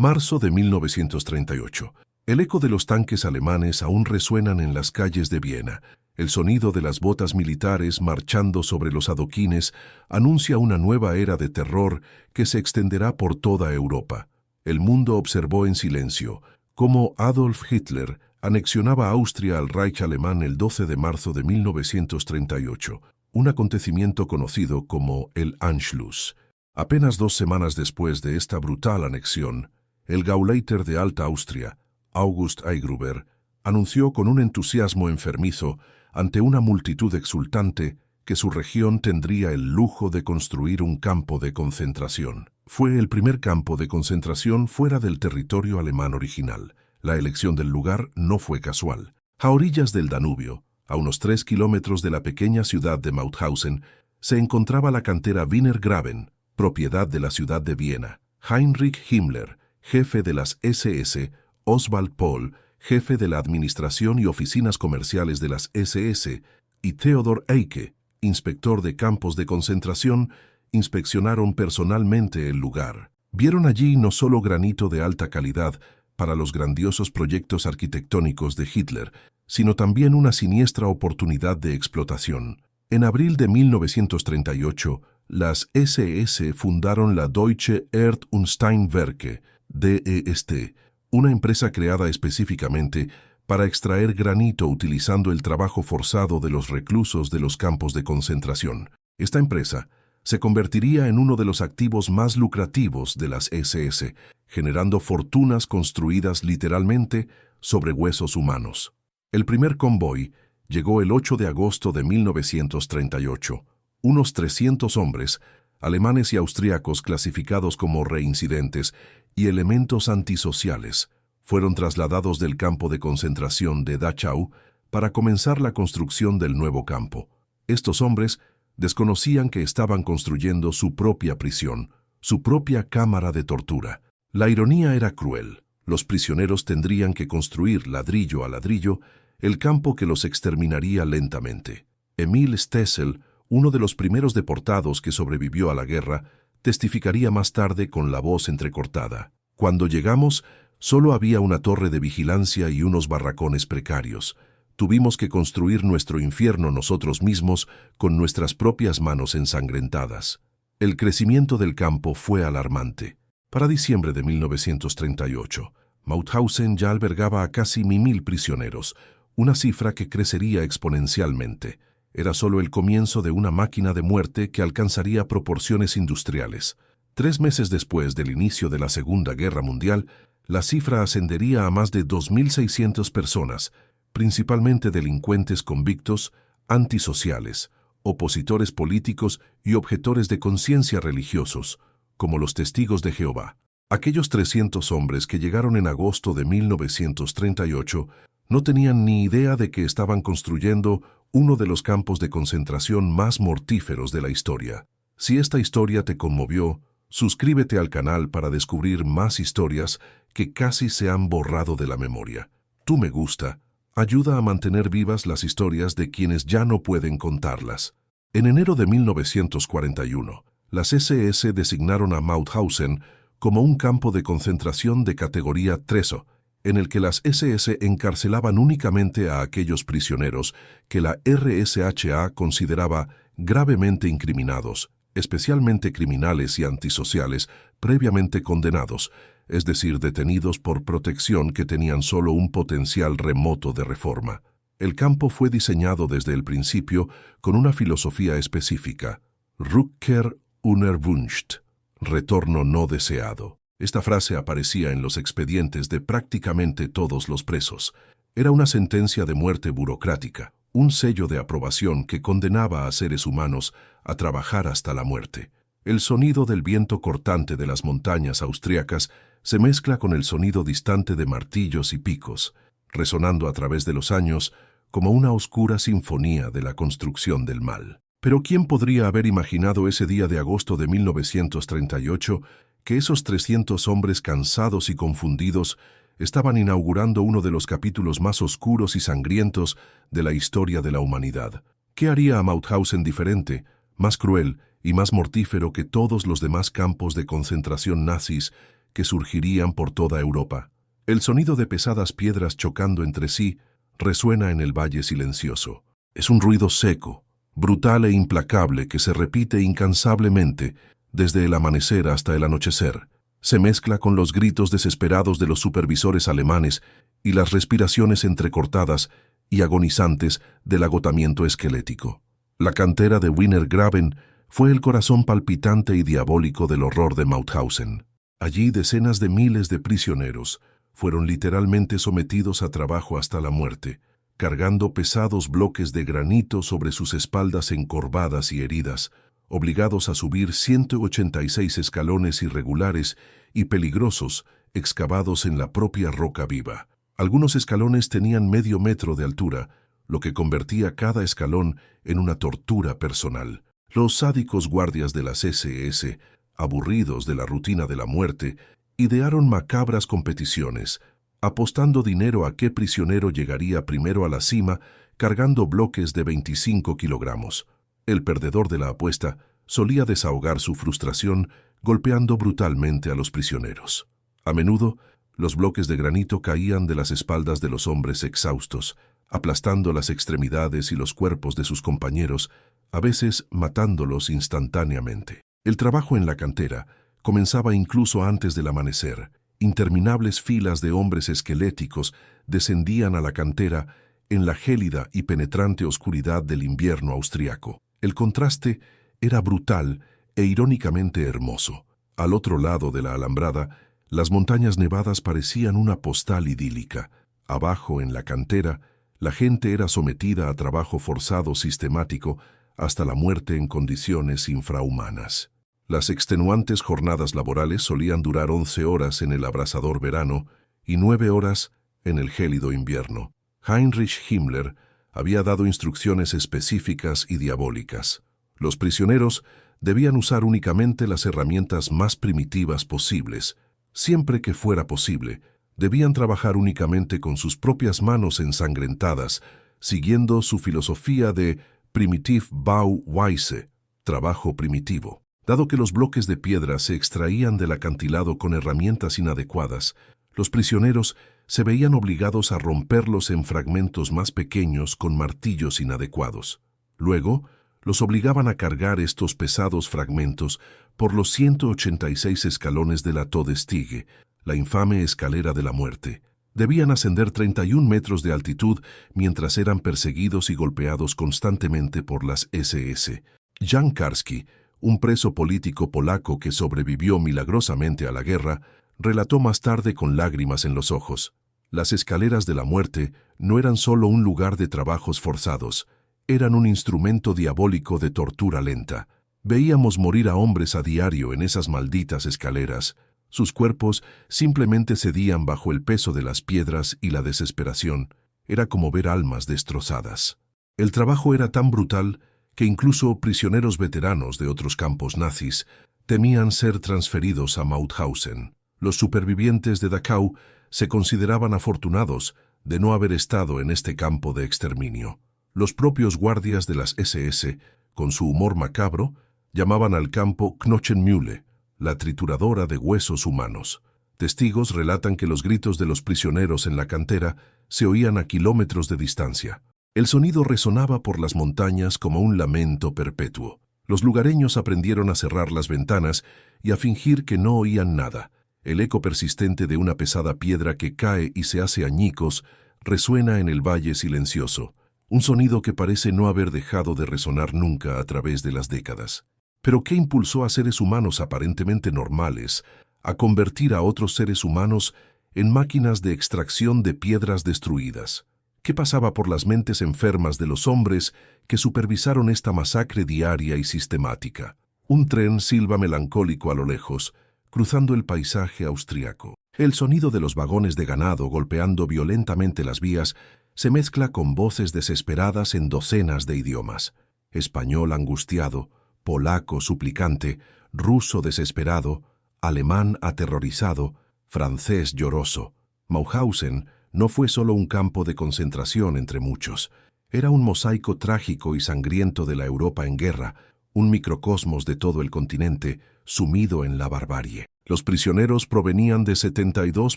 Marzo de 1938. El eco de los tanques alemanes aún resuenan en las calles de Viena. El sonido de las botas militares marchando sobre los adoquines anuncia una nueva era de terror que se extenderá por toda Europa. El mundo observó en silencio cómo Adolf Hitler anexionaba Austria al Reich alemán el 12 de marzo de 1938, un acontecimiento conocido como el Anschluss. Apenas 2 semanas después de esta brutal anexión, el Gauleiter de Alta Austria, August Aigruber, anunció con un entusiasmo enfermizo ante una multitud exultante que su región tendría el lujo de construir un campo de concentración. Fue el primer campo de concentración fuera del territorio alemán original. La elección del lugar no fue casual. A orillas del Danubio, a unos 3 kilómetros de la pequeña ciudad de Mauthausen, se encontraba la cantera Wiener Graben, propiedad de la ciudad de Viena. Heinrich Himmler, jefe de las SS, Oswald Pohl, jefe de la administración y oficinas comerciales de las SS, y Theodor Eicke, inspector de campos de concentración, inspeccionaron personalmente el lugar. Vieron allí no solo granito de alta calidad para los grandiosos proyectos arquitectónicos de Hitler, sino también una siniestra oportunidad de explotación. En abril de 1938, las SS fundaron la Deutsche Erd- und Steinwerke, DEST, una empresa creada específicamente para extraer granito utilizando el trabajo forzado de los reclusos de los campos de concentración. Esta empresa se convertiría en uno de los activos más lucrativos de las SS, generando fortunas construidas literalmente sobre huesos humanos. El primer convoy llegó el 8 de agosto de 1938. Unos 300 hombres, alemanes y austríacos clasificados como reincidentes y elementos antisociales, fueron trasladados del campo de concentración de Dachau para comenzar la construcción del nuevo campo. Estos hombres desconocían que estaban construyendo su propia prisión, su propia cámara de tortura. La ironía era cruel. Los prisioneros tendrían que construir ladrillo a ladrillo el campo que los exterminaría lentamente. Emil Stessel, uno de los primeros deportados que sobrevivió a la guerra, testificaría más tarde con la voz entrecortada. Cuando llegamos, solo había una torre de vigilancia y unos barracones precarios. Tuvimos que construir nuestro infierno nosotros mismos con nuestras propias manos ensangrentadas. El crecimiento del campo fue alarmante. Para diciembre de 1938, Mauthausen ya albergaba a casi 1.000 prisioneros, una cifra que crecería exponencialmente. Era solo el comienzo de una máquina de muerte que alcanzaría proporciones industriales. 3 meses después del inicio de la Segunda Guerra Mundial, la cifra ascendería a más de 2.600 personas, principalmente delincuentes convictos, antisociales, opositores políticos y objetores de conciencia religiosos, como los testigos de Jehová. Aquellos 300 hombres que llegaron en agosto de 1938 no tenían ni idea de que estaban construyendo uno de los campos de concentración más mortíferos de la historia. Si esta historia te conmovió, suscríbete al canal para descubrir más historias que casi se han borrado de la memoria. Tu me gusta ayuda a mantener vivas las historias de quienes ya no pueden contarlas. En enero de 1941, las SS designaron a Mauthausen como un campo de concentración de categoría 3, en el que las SS encarcelaban únicamente a aquellos prisioneros que la RSHA consideraba gravemente incriminados, especialmente criminales y antisociales previamente condenados, es decir, detenidos por protección que tenían solo un potencial remoto de reforma. El campo fue diseñado desde el principio con una filosofía específica: Rückkehr unerwünscht, retorno no deseado. Esta frase aparecía en los expedientes de prácticamente todos los presos. Era una sentencia de muerte burocrática, un sello de aprobación que condenaba a seres humanos a trabajar hasta la muerte. El sonido del viento cortante de las montañas austríacas se mezcla con el sonido distante de martillos y picos, resonando a través de los años como una oscura sinfonía de la construcción del mal. Pero ¿quién podría haber imaginado ese día de agosto de 1938 que esos 300 hombres cansados y confundidos estaban inaugurando uno de los capítulos más oscuros y sangrientos de la historia de la humanidad? ¿Qué haría a Mauthausen diferente, más cruel y más mortífero que todos los demás campos de concentración nazis que surgirían por toda Europa. El sonido de pesadas piedras chocando entre sí resuena en el valle silencioso. Es un ruido seco, brutal e implacable que se repite incansablemente desde el amanecer hasta el anochecer. Se mezcla con los gritos desesperados de los supervisores alemanes y las respiraciones entrecortadas y agonizantes del agotamiento esquelético. La cantera de Wiener Graben fue el corazón palpitante y diabólico del horror de Mauthausen. Allí decenas de miles de prisioneros fueron literalmente sometidos a trabajo hasta la muerte, cargando pesados bloques de granito sobre sus espaldas encorvadas y heridas, obligados a subir 186 escalones irregulares y peligrosos excavados en la propia roca viva. Algunos escalones tenían medio metro de altura, lo que convertía cada escalón en una tortura personal. Los sádicos guardias de las SS, aburridos de la rutina de la muerte, idearon macabras competiciones, apostando dinero a qué prisionero llegaría primero a la cima cargando bloques de 25 kilogramos. El perdedor de la apuesta solía desahogar su frustración golpeando brutalmente a los prisioneros. A menudo, los bloques de granito caían de las espaldas de los hombres exhaustos, aplastando las extremidades y los cuerpos de sus compañeros, a veces matándolos instantáneamente. El trabajo en la cantera comenzaba incluso antes del amanecer. Interminables filas de hombres esqueléticos descendían a la cantera en la gélida y penetrante oscuridad del invierno austriaco. El contraste era brutal e irónicamente hermoso. Al otro lado de la alambrada, las montañas nevadas parecían una postal idílica. Abajo, en la cantera, la gente era sometida a trabajo forzado sistemático hasta la muerte en condiciones infrahumanas. Las extenuantes jornadas laborales solían durar 11 horas en el abrasador verano y 9 horas en el gélido invierno. Heinrich Himmler había dado instrucciones específicas y diabólicas. Los prisioneros debían usar únicamente las herramientas más primitivas posibles. Siempre que fuera posible, debían trabajar únicamente con sus propias manos ensangrentadas, siguiendo su filosofía de Primitiv Bauweise, trabajo primitivo. Dado que los bloques de piedra se extraían del acantilado con herramientas inadecuadas, los prisioneros se veían obligados a romperlos en fragmentos más pequeños con martillos inadecuados. Luego, los obligaban a cargar estos pesados fragmentos por los 186 escalones de la Todesstiege, la infame escalera de la muerte. Debían ascender 31 metros de altitud mientras eran perseguidos y golpeados constantemente por las SS. Jan Karski, un preso político polaco que sobrevivió milagrosamente a la guerra, relató más tarde con lágrimas en los ojos: las escaleras de la muerte no eran solo un lugar de trabajos forzados, eran un instrumento diabólico de tortura lenta. Veíamos morir a hombres a diario en esas malditas escaleras. Sus cuerpos simplemente cedían bajo el peso de las piedras y la desesperación. Era como ver almas destrozadas. El trabajo era tan brutal que incluso prisioneros veteranos de otros campos nazis temían ser transferidos a Mauthausen. Los supervivientes de Dachau se consideraban afortunados de no haber estado en este campo de exterminio. Los propios guardias de las SS, con su humor macabro, llamaban al campo Knochenmühle, la trituradora de huesos humanos. Testigos relatan que los gritos de los prisioneros en la cantera se oían a kilómetros de distancia. El sonido resonaba por las montañas como un lamento perpetuo. Los lugareños aprendieron a cerrar las ventanas y a fingir que no oían nada. El eco persistente de una pesada piedra que cae y se hace añicos resuena en el valle silencioso, un sonido que parece no haber dejado de resonar nunca a través de las décadas. Pero ¿qué impulsó a seres humanos aparentemente normales a convertir a otros seres humanos en máquinas de extracción de piedras destruidas? ¿Qué pasaba por las mentes enfermas de los hombres que supervisaron esta masacre diaria y sistemática? Un tren silba melancólico a lo lejos, cruzando el paisaje austriaco. El sonido de los vagones de ganado golpeando violentamente las vías se mezcla con voces desesperadas en docenas de idiomas: español angustiado, polaco suplicante, ruso desesperado, alemán aterrorizado, francés lloroso. Mauthausen no fue solo un campo de concentración entre muchos. Era un mosaico trágico y sangriento de la Europa en guerra, un microcosmos de todo el continente sumido en la barbarie. Los prisioneros provenían de 72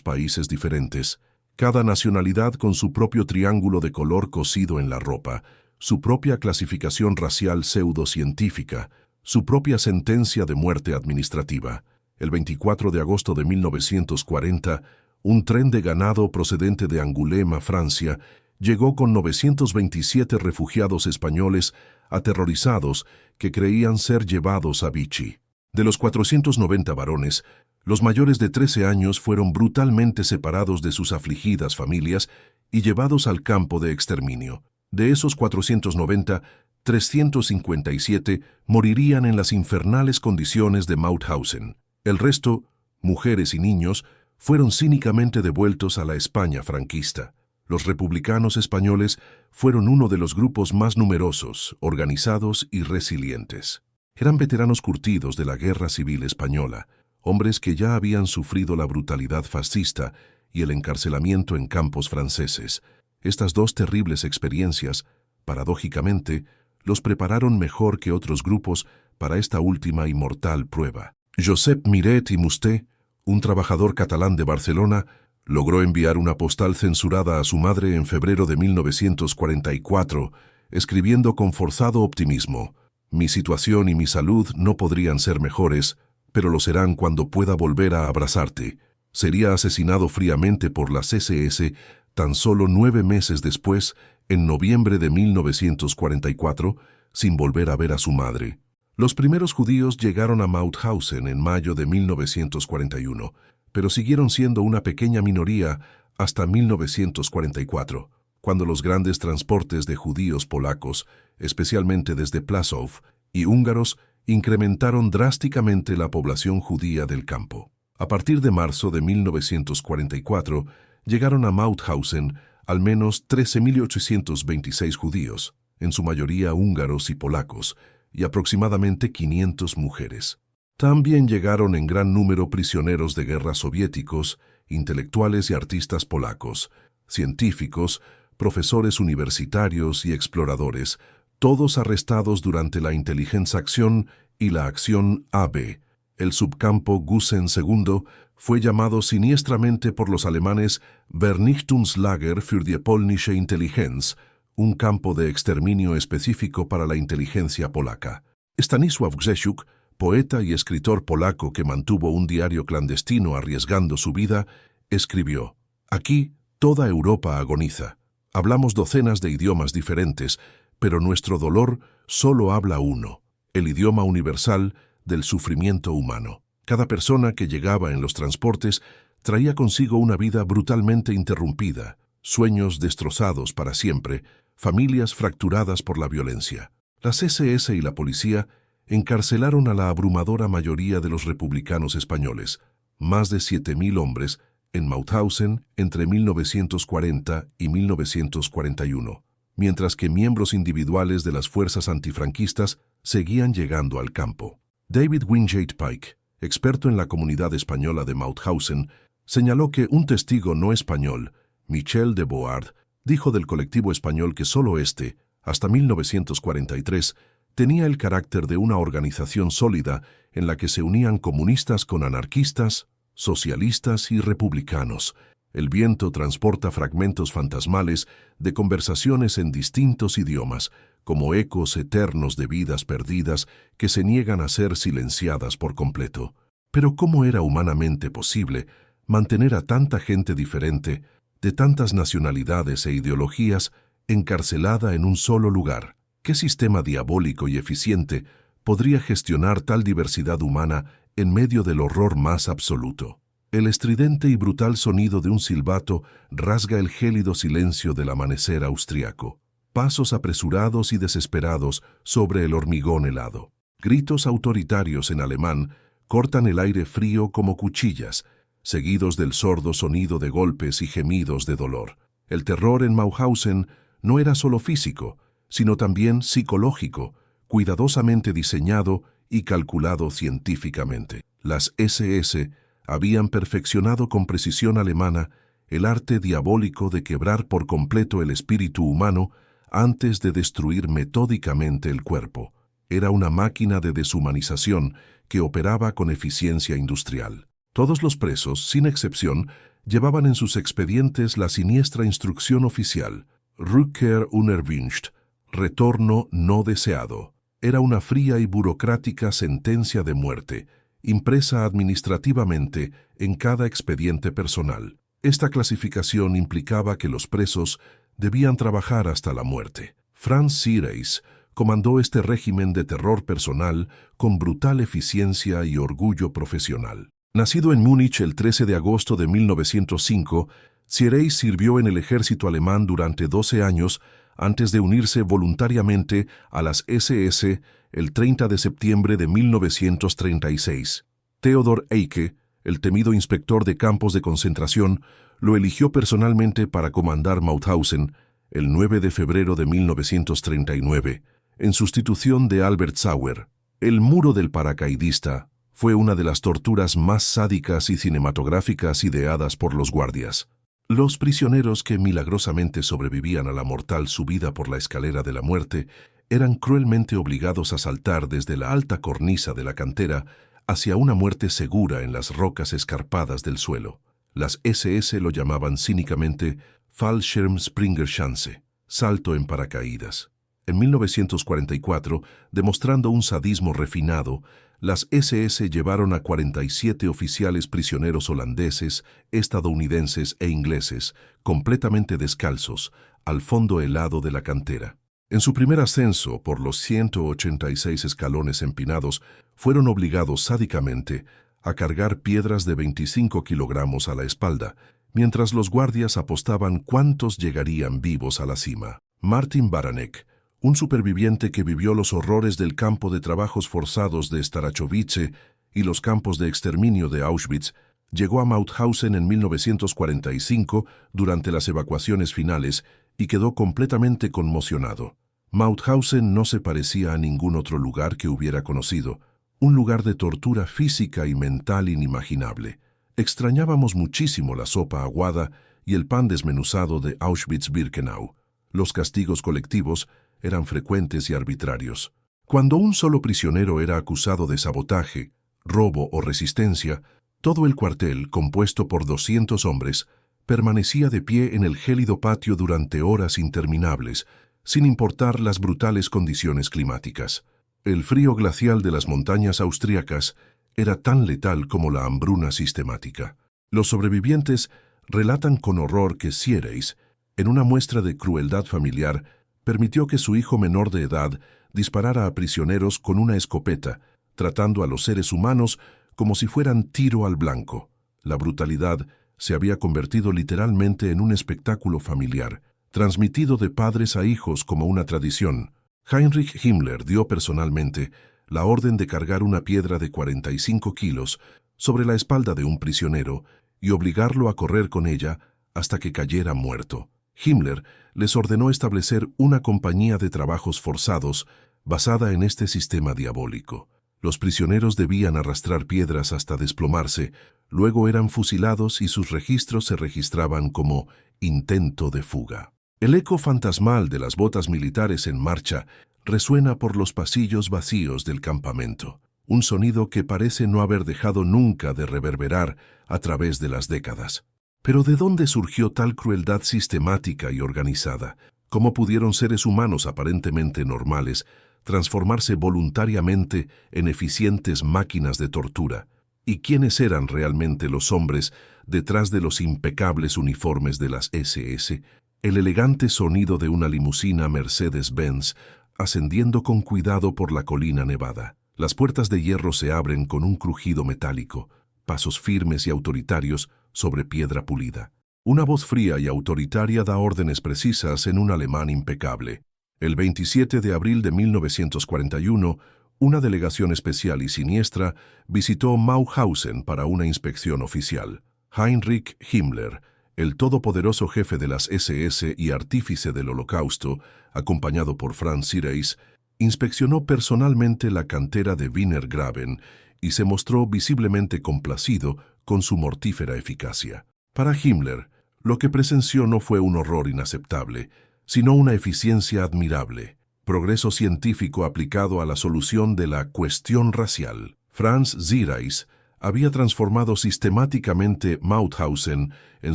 países diferentes, cada nacionalidad con su propio triángulo de color cosido en la ropa, su propia clasificación racial pseudocientífica, su propia sentencia de muerte administrativa. El 24 de agosto de 1940, un tren de ganado procedente de Angoulême, Francia, llegó con 927 refugiados españoles aterrorizados que creían ser llevados a Vichy. De los 490 varones, los mayores de 13 años fueron brutalmente separados de sus afligidas familias y llevados al campo de exterminio. De esos 490, 357 morirían en las infernales condiciones de Mauthausen. El resto, mujeres y niños, fueron cínicamente devueltos a la España franquista. Los republicanos españoles fueron uno de los grupos más numerosos, organizados y resilientes. Eran veteranos curtidos de la Guerra Civil Española, hombres que ya habían sufrido la brutalidad fascista y el encarcelamiento en campos franceses. Estas dos terribles experiencias, paradójicamente, los prepararon mejor que otros grupos para esta última y mortal prueba. Josep Miret i Musté, un trabajador catalán de Barcelona, logró enviar una postal censurada a su madre en febrero de 1944, escribiendo con forzado optimismo: «Mi situación y mi salud no podrían ser mejores, pero lo serán cuando pueda volver a abrazarte». Sería asesinado fríamente por las SS tan solo 9 meses después, en noviembre de 1944, sin volver a ver a su madre. Los primeros judíos llegaron a Mauthausen en mayo de 1941, pero siguieron siendo una pequeña minoría hasta 1944, cuando los grandes transportes de judíos polacos, especialmente desde Plaszow, y húngaros, incrementaron drásticamente la población judía del campo. A partir de marzo de 1944, llegaron a Mauthausen al menos 13.826 judíos, en su mayoría húngaros y polacos, y aproximadamente 500 mujeres. También llegaron en gran número prisioneros de guerra soviéticos, intelectuales y artistas polacos, científicos, profesores universitarios y exploradores, todos arrestados durante la Intelligenzaktion y la Acción AB. El subcampo Gusen II fue llamado siniestramente por los alemanes Vernichtungslager für die polnische Intelligenz, un campo de exterminio específico para la inteligencia polaca. Stanisław Grzesiuk, poeta y escritor polaco que mantuvo un diario clandestino arriesgando su vida, escribió: «Aquí toda Europa agoniza. Hablamos docenas de idiomas diferentes, pero nuestro dolor solo habla uno, el idioma universal del sufrimiento humano». Cada persona que llegaba en los transportes traía consigo una vida brutalmente interrumpida, sueños destrozados para siempre, familias fracturadas por la violencia. Las SS y la policía encarcelaron a la abrumadora mayoría de los republicanos españoles, más de 7.000 hombres, en Mauthausen entre 1940 y 1941, mientras que miembros individuales de las fuerzas antifranquistas seguían llegando al campo. David Wingate Pike, experto en la comunidad española de Mauthausen, señaló que un testigo no español, Michel de Board, dijo del colectivo español que solo este, hasta 1943, tenía el carácter de una organización sólida en la que se unían comunistas con anarquistas, socialistas y republicanos. El viento transporta fragmentos fantasmales de conversaciones en distintos idiomas, como ecos eternos de vidas perdidas que se niegan a ser silenciadas por completo. Pero ¿cómo era humanamente posible mantener a tanta gente diferente, de tantas nacionalidades e ideologías, encarcelada en un solo lugar? ¿Qué sistema diabólico y eficiente podría gestionar tal diversidad humana en medio del horror más absoluto? El estridente y brutal sonido de un silbato rasga el gélido silencio del amanecer austriaco. Pasos apresurados y desesperados sobre el hormigón helado. Gritos autoritarios en alemán cortan el aire frío como cuchillas, seguidos del sordo sonido de golpes y gemidos de dolor. El terror en Mauthausen no era solo físico, sino también psicológico, cuidadosamente diseñado y calculado científicamente. Las SS habían perfeccionado con precisión alemana el arte diabólico de quebrar por completo el espíritu humano antes de destruir metódicamente el cuerpo. Era una máquina de deshumanización que operaba con eficiencia industrial. Todos los presos, sin excepción, llevaban en sus expedientes la siniestra instrucción oficial, Rückkehr unerwünscht, retorno no deseado. Era una fría y burocrática sentencia de muerte, impresa administrativamente en cada expediente personal. Esta clasificación implicaba que los presos debían trabajar hasta la muerte. Franz Sireis comandó este régimen de terror personal con brutal eficiencia y orgullo profesional. Nacido en Múnich el 13 de agosto de 1905, Sireis sirvió en el ejército alemán durante 12 años antes de unirse voluntariamente a las SS el 30 de septiembre de 1936. Theodor Eicke, el temido inspector de campos de concentración, lo eligió personalmente para comandar Mauthausen el 9 de febrero de 1939, en sustitución de Albert Sauer. El muro del paracaidista fue una de las torturas más sádicas y cinematográficas ideadas por los guardias. Los prisioneros que milagrosamente sobrevivían a la mortal subida por la escalera de la muerte eran cruelmente obligados a saltar desde la alta cornisa de la cantera hacia una muerte segura en las rocas escarpadas del suelo. Las SS lo llamaban cínicamente Fallschirmspringerschanze, salto en paracaídas. En 1944, demostrando un sadismo refinado, las SS llevaron a 47 oficiales prisioneros holandeses, estadounidenses e ingleses, completamente descalzos, al fondo helado de la cantera. En su primer ascenso por los 186 escalones empinados, fueron obligados sádicamente a cargar piedras de 25 kilogramos a la espalda, mientras los guardias apostaban cuántos llegarían vivos a la cima. Martin Baranek, un superviviente que vivió los horrores del campo de trabajos forzados de Starachowice y los campos de exterminio de Auschwitz, llegó a Mauthausen en 1945 durante las evacuaciones finales y quedó completamente conmocionado. Mauthausen no se parecía a ningún otro lugar que hubiera conocido, un lugar de tortura física y mental inimaginable. Extrañábamos muchísimo la sopa aguada y el pan desmenuzado de Auschwitz-Birkenau. Los castigos colectivos eran frecuentes y arbitrarios. Cuando un solo prisionero era acusado de sabotaje, robo o resistencia, todo el cuartel, compuesto por 200 hombres, permanecía de pie en el gélido patio durante horas interminables, sin importar las brutales condiciones climáticas. El frío glacial de las montañas austríacas era tan letal como la hambruna sistemática. Los sobrevivientes relatan con horror que Sireis, en una muestra de crueldad familiar, permitió que su hijo menor de edad disparara a prisioneros con una escopeta, tratando a los seres humanos como si fueran tiro al blanco. La brutalidad se había convertido literalmente en un espectáculo familiar, transmitido de padres a hijos como una tradición. Heinrich Himmler dio personalmente la orden de cargar una piedra de 45 kilos sobre la espalda de un prisionero y obligarlo a correr con ella hasta que cayera muerto. Himmler les ordenó establecer una compañía de trabajos forzados basada en este sistema diabólico. Los prisioneros debían arrastrar piedras hasta desplomarse, luego eran fusilados y sus registros se registraban como intento de fuga. El eco fantasmal de las botas militares en marcha resuena por los pasillos vacíos del campamento, un sonido que parece no haber dejado nunca de reverberar a través de las décadas. Pero ¿de dónde surgió tal crueldad sistemática y organizada? ¿Cómo pudieron seres humanos aparentemente normales transformarse voluntariamente en eficientes máquinas de tortura? ¿Y quiénes eran realmente los hombres detrás de los impecables uniformes de las SS? El elegante sonido de una limusina Mercedes-Benz ascendiendo con cuidado por la colina nevada. Las puertas de hierro se abren con un crujido metálico, pasos firmes y autoritarios sobre piedra pulida. Una voz fría y autoritaria da órdenes precisas en un alemán impecable. El 27 de abril de 1941, una delegación especial y siniestra visitó Mauthausen para una inspección oficial. Heinrich Himmler, el todopoderoso jefe de las SS y artífice del Holocausto, acompañado por Franz Sireis, inspeccionó personalmente la cantera de Wiener Graben y se mostró visiblemente complacido con su mortífera eficacia. Para Himmler, lo que presenció no fue un horror inaceptable, sino una eficiencia admirable. progreso científico aplicado a la solución de la cuestión racial. Franz Ziereis había transformado sistemáticamente Mauthausen en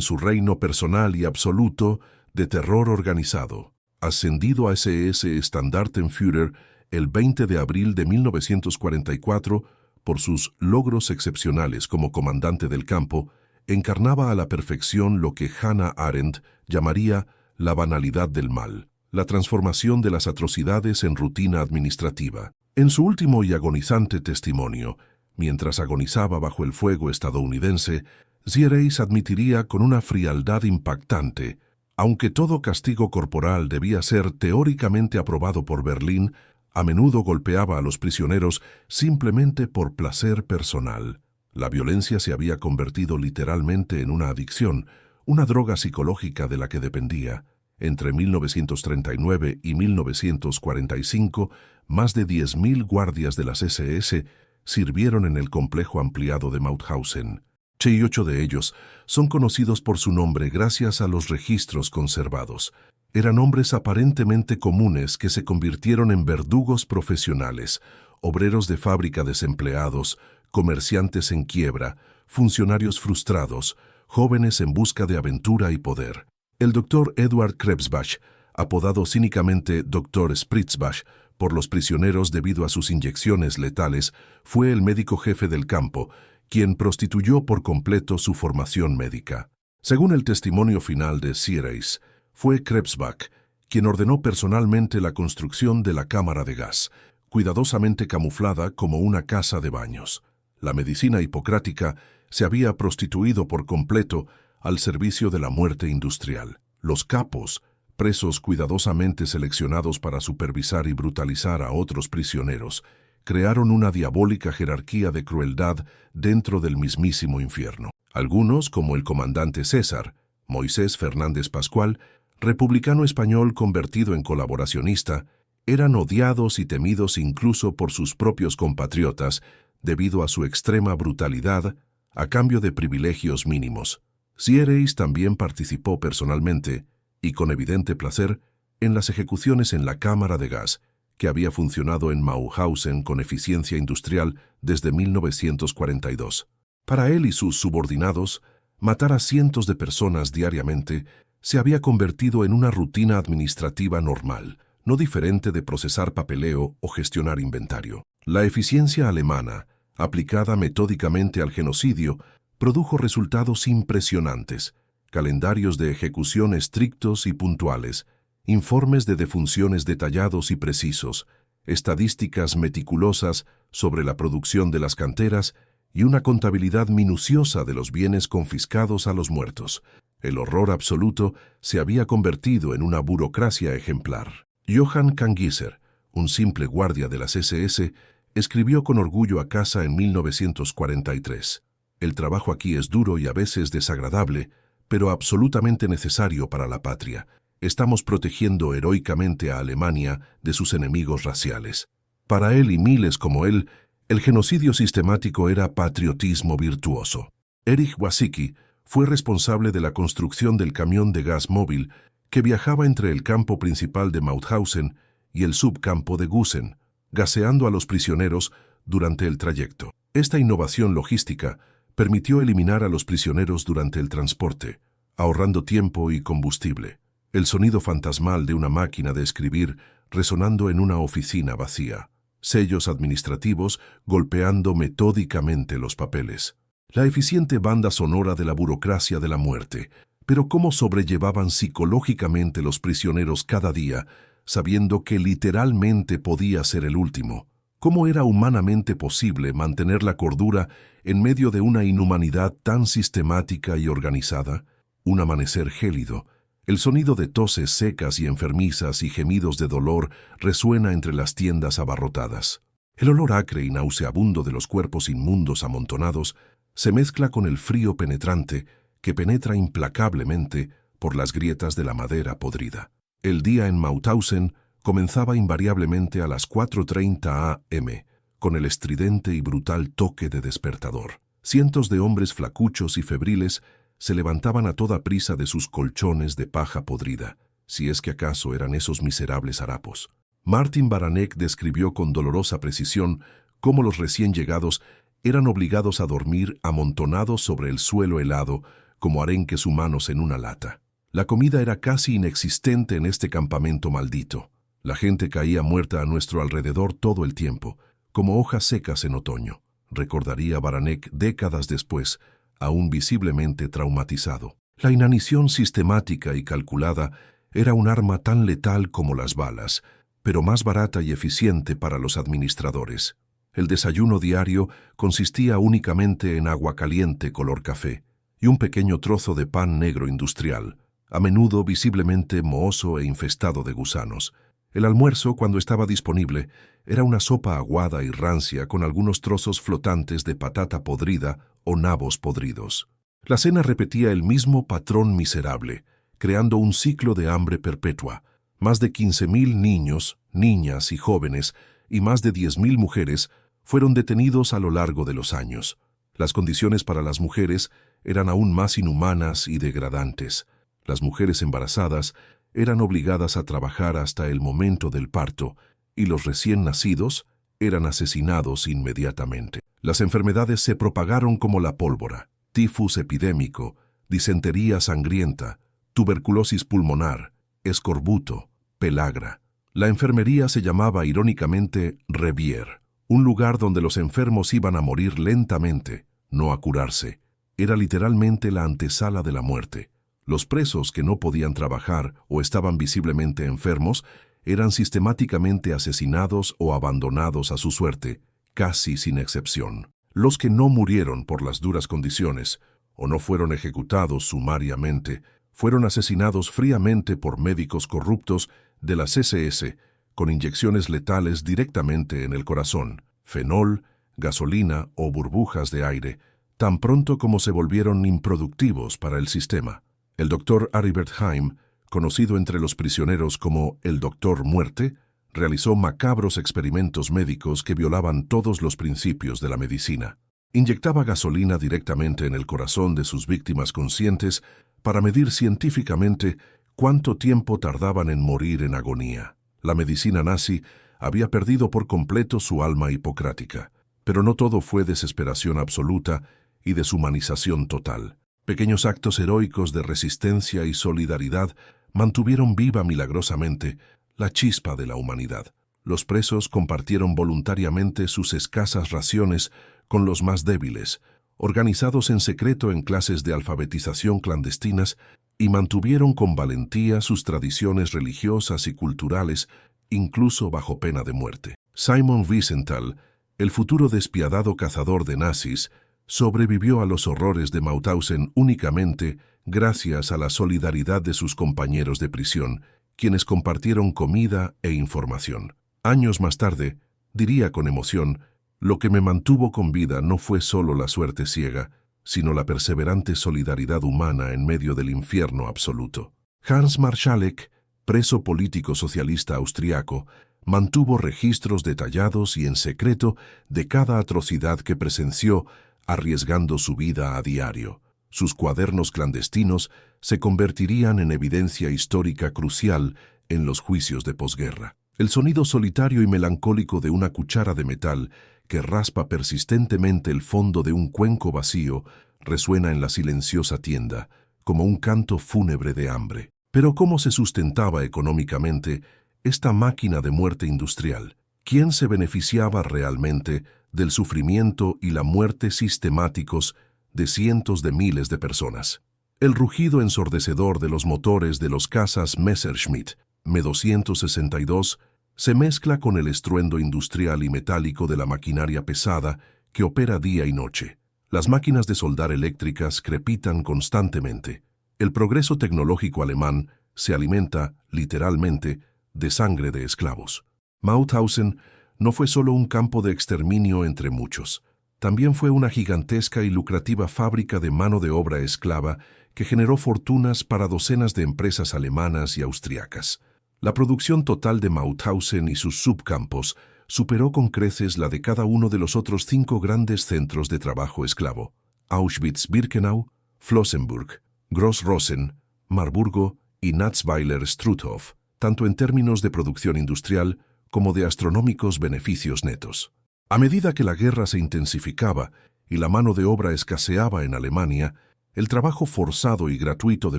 su reino personal y absoluto de terror organizado. Ascendido a SS Standartenführer el 20 de abril de 1944 por sus logros excepcionales como comandante del campo, encarnaba a la perfección lo que Hannah Arendt llamaría la banalidad del mal, la transformación de las atrocidades en rutina administrativa. En su último y agonizante testimonio, mientras agonizaba bajo el fuego estadounidense, Ziereis admitiría con una frialdad impactante: aunque todo castigo corporal debía ser teóricamente aprobado por Berlín, a menudo golpeaba a los prisioneros simplemente por placer personal. La violencia se había convertido literalmente en una adicción, una droga psicológica de la que dependía. Entre 1939 y 1945, más de 10.000 guardias de las SS sirvieron en el complejo ampliado de Mauthausen. 8 de ellos son conocidos por su nombre gracias a los registros conservados. Eran hombres aparentemente comunes que se convirtieron en verdugos profesionales, obreros de fábrica desempleados, comerciantes en quiebra, funcionarios frustrados, jóvenes en busca de aventura y poder. El doctor Eduard Krebsbach, apodado cínicamente Dr. Spritzbach por los prisioneros debido a sus inyecciones letales, fue el médico jefe del campo, quien prostituyó por completo su formación médica. Según el testimonio final de Ziereis, fue Krebsbach quien ordenó personalmente la construcción de la cámara de gas, cuidadosamente camuflada como una casa de baños. La medicina hipocrática se había prostituido por completo al servicio de la muerte industrial. Los capos, presos cuidadosamente seleccionados para supervisar y brutalizar a otros prisioneros, crearon una diabólica jerarquía de crueldad dentro del mismísimo infierno. Algunos, como el comandante César, Moisés Fernández Pascual, republicano español convertido en colaboracionista, eran odiados y temidos incluso por sus propios compatriotas debido a su extrema brutalidad a cambio de privilegios mínimos. Ziereis también participó personalmente, y con evidente placer, en las ejecuciones en la cámara de gas, que había funcionado en Mauthausen con eficiencia industrial desde 1942. Para él y sus subordinados, matar a cientos de personas diariamente se había convertido en una rutina administrativa normal, no diferente de procesar papeleo o gestionar inventario. La eficiencia alemana, aplicada metódicamente al genocidio, produjo resultados impresionantes: calendarios de ejecución estrictos y puntuales, informes de defunciones detallados y precisos, estadísticas meticulosas sobre la producción de las canteras y una contabilidad minuciosa de los bienes confiscados a los muertos. El horror absoluto se había convertido en una burocracia ejemplar. Johann Kangiser, un simple guardia de las SS, escribió con orgullo a casa en 1943: «El trabajo aquí es duro y a veces desagradable, pero absolutamente necesario para la patria. Estamos protegiendo heroicamente a Alemania de sus enemigos raciales». Para él y miles como él, el genocidio sistemático era patriotismo virtuoso. Erich Wasicki fue responsable de la construcción del camión de gas móvil que viajaba entre el campo principal de Mauthausen y el subcampo de Gusen, gaseando a los prisioneros durante el trayecto. Esta innovación logística permitió eliminar a los prisioneros durante el transporte, ahorrando tiempo y combustible. El sonido fantasmal de una máquina de escribir resonando en una oficina vacía. Sellos administrativos golpeando metódicamente los papeles. La eficiente banda sonora de la burocracia de la muerte. Pero cómo sobrellevaban psicológicamente los prisioneros cada día, sabiendo que literalmente podía ser el último. ¿Cómo era humanamente posible mantener la cordura en medio de una inhumanidad tan sistemática y organizada? Un amanecer gélido. El sonido de toses secas y enfermizas y gemidos de dolor resuena entre las tiendas abarrotadas. El olor acre y nauseabundo de los cuerpos inmundos amontonados se mezcla con el frío penetrante que penetra implacablemente por las grietas de la madera podrida. El día en Mauthausen comenzaba invariablemente a las 4:30 a.m., con el estridente y brutal toque de despertador. Cientos de hombres flacuchos y febriles se levantaban a toda prisa de sus colchones de paja podrida, si es que acaso eran esos miserables harapos. Martin Baranek describió con dolorosa precisión cómo los recién llegados eran obligados a dormir amontonados sobre el suelo helado como arenques humanos en una lata. La comida era casi inexistente en este campamento maldito. La gente caía muerta a nuestro alrededor todo el tiempo, como hojas secas en otoño. Recordaría Baranek décadas después, aún visiblemente traumatizado. La inanición sistemática y calculada era un arma tan letal como las balas, pero más barata y eficiente para los administradores. El desayuno diario consistía únicamente en agua caliente color café y un pequeño trozo de pan negro industrial, a menudo visiblemente mohoso e infestado de gusanos. El almuerzo, cuando estaba disponible, era una sopa aguada y rancia con algunos trozos flotantes de patata podrida o nabos podridos. La cena repetía el mismo patrón miserable, creando un ciclo de hambre perpetua. Más de 15,000 niños, niñas y jóvenes, y más de 10,000 mujeres fueron detenidos a lo largo de los años. Las condiciones para las mujeres eran aún más inhumanas y degradantes. Las mujeres embarazadas eran obligadas a trabajar hasta el momento del parto, y los recién nacidos eran asesinados inmediatamente. Las enfermedades se propagaron como la pólvora: tifus epidémico, disentería sangrienta, tuberculosis pulmonar, escorbuto, pelagra. La enfermería se llamaba irónicamente Revier, un lugar donde los enfermos iban a morir lentamente, no a curarse. Era literalmente la antesala de la muerte. Los presos que no podían trabajar o estaban visiblemente enfermos eran sistemáticamente asesinados o abandonados a su suerte, casi sin excepción. Los que no murieron por las duras condiciones o no fueron ejecutados sumariamente fueron asesinados fríamente por médicos corruptos de la CSS con inyecciones letales directamente en el corazón, fenol, gasolina o burbujas de aire, tan pronto como se volvieron improductivos para el sistema. El Dr. Aribert Haim, conocido entre los prisioneros como el Doctor Muerte, realizó macabros experimentos médicos que violaban todos los principios de la medicina. Inyectaba gasolina directamente en el corazón de sus víctimas conscientes para medir científicamente cuánto tiempo tardaban en morir en agonía. La medicina nazi había perdido por completo su alma hipocrática, pero no todo fue desesperación absoluta y deshumanización total. Pequeños actos heroicos de resistencia y solidaridad mantuvieron viva milagrosamente la chispa de la humanidad. Los presos compartieron voluntariamente sus escasas raciones con los más débiles, organizados en secreto en clases de alfabetización clandestinas, y mantuvieron con valentía sus tradiciones religiosas y culturales, incluso bajo pena de muerte. Simon Wiesenthal, el futuro despiadado cazador de nazis, sobrevivió a los horrores de Mauthausen únicamente gracias a la solidaridad de sus compañeros de prisión, quienes compartieron comida e información. Años más tarde, diría con emoción: lo que me mantuvo con vida no fue solo la suerte ciega, sino la perseverante solidaridad humana en medio del infierno absoluto. Hans Marschalek, preso político socialista austriaco, mantuvo registros detallados y en secreto de cada atrocidad que presenció, arriesgando su vida a diario. Sus cuadernos clandestinos se convertirían en evidencia histórica crucial en los juicios de posguerra. El sonido solitario y melancólico de una cuchara de metal que raspa persistentemente el fondo de un cuenco vacío resuena en la silenciosa tienda, como un canto fúnebre de hambre. Pero ¿cómo se sustentaba económicamente esta máquina de muerte industrial? ¿Quién se beneficiaba realmente del sufrimiento y la muerte sistemáticos de cientos de miles de personas? El rugido ensordecedor de los motores de los cazas Messerschmitt M262 se mezcla con el estruendo industrial y metálico de la maquinaria pesada que opera día y noche. Las máquinas de soldar eléctricas crepitan constantemente. El progreso tecnológico alemán se alimenta, literalmente, de sangre de esclavos. Mauthausen no fue solo un campo de exterminio entre muchos. También fue una gigantesca y lucrativa fábrica de mano de obra esclava que generó fortunas para docenas de empresas alemanas y austriacas. La producción total de Mauthausen y sus subcampos superó con creces la de cada uno de los otros 5 grandes centros de trabajo esclavo: Auschwitz-Birkenau, Flossenbürg, Gross-Rosen, Marburgo y Natzweiler-Struthof, tanto en términos de producción industrial como de astronómicos beneficios netos. A medida que la guerra se intensificaba y la mano de obra escaseaba en Alemania, el trabajo forzado y gratuito de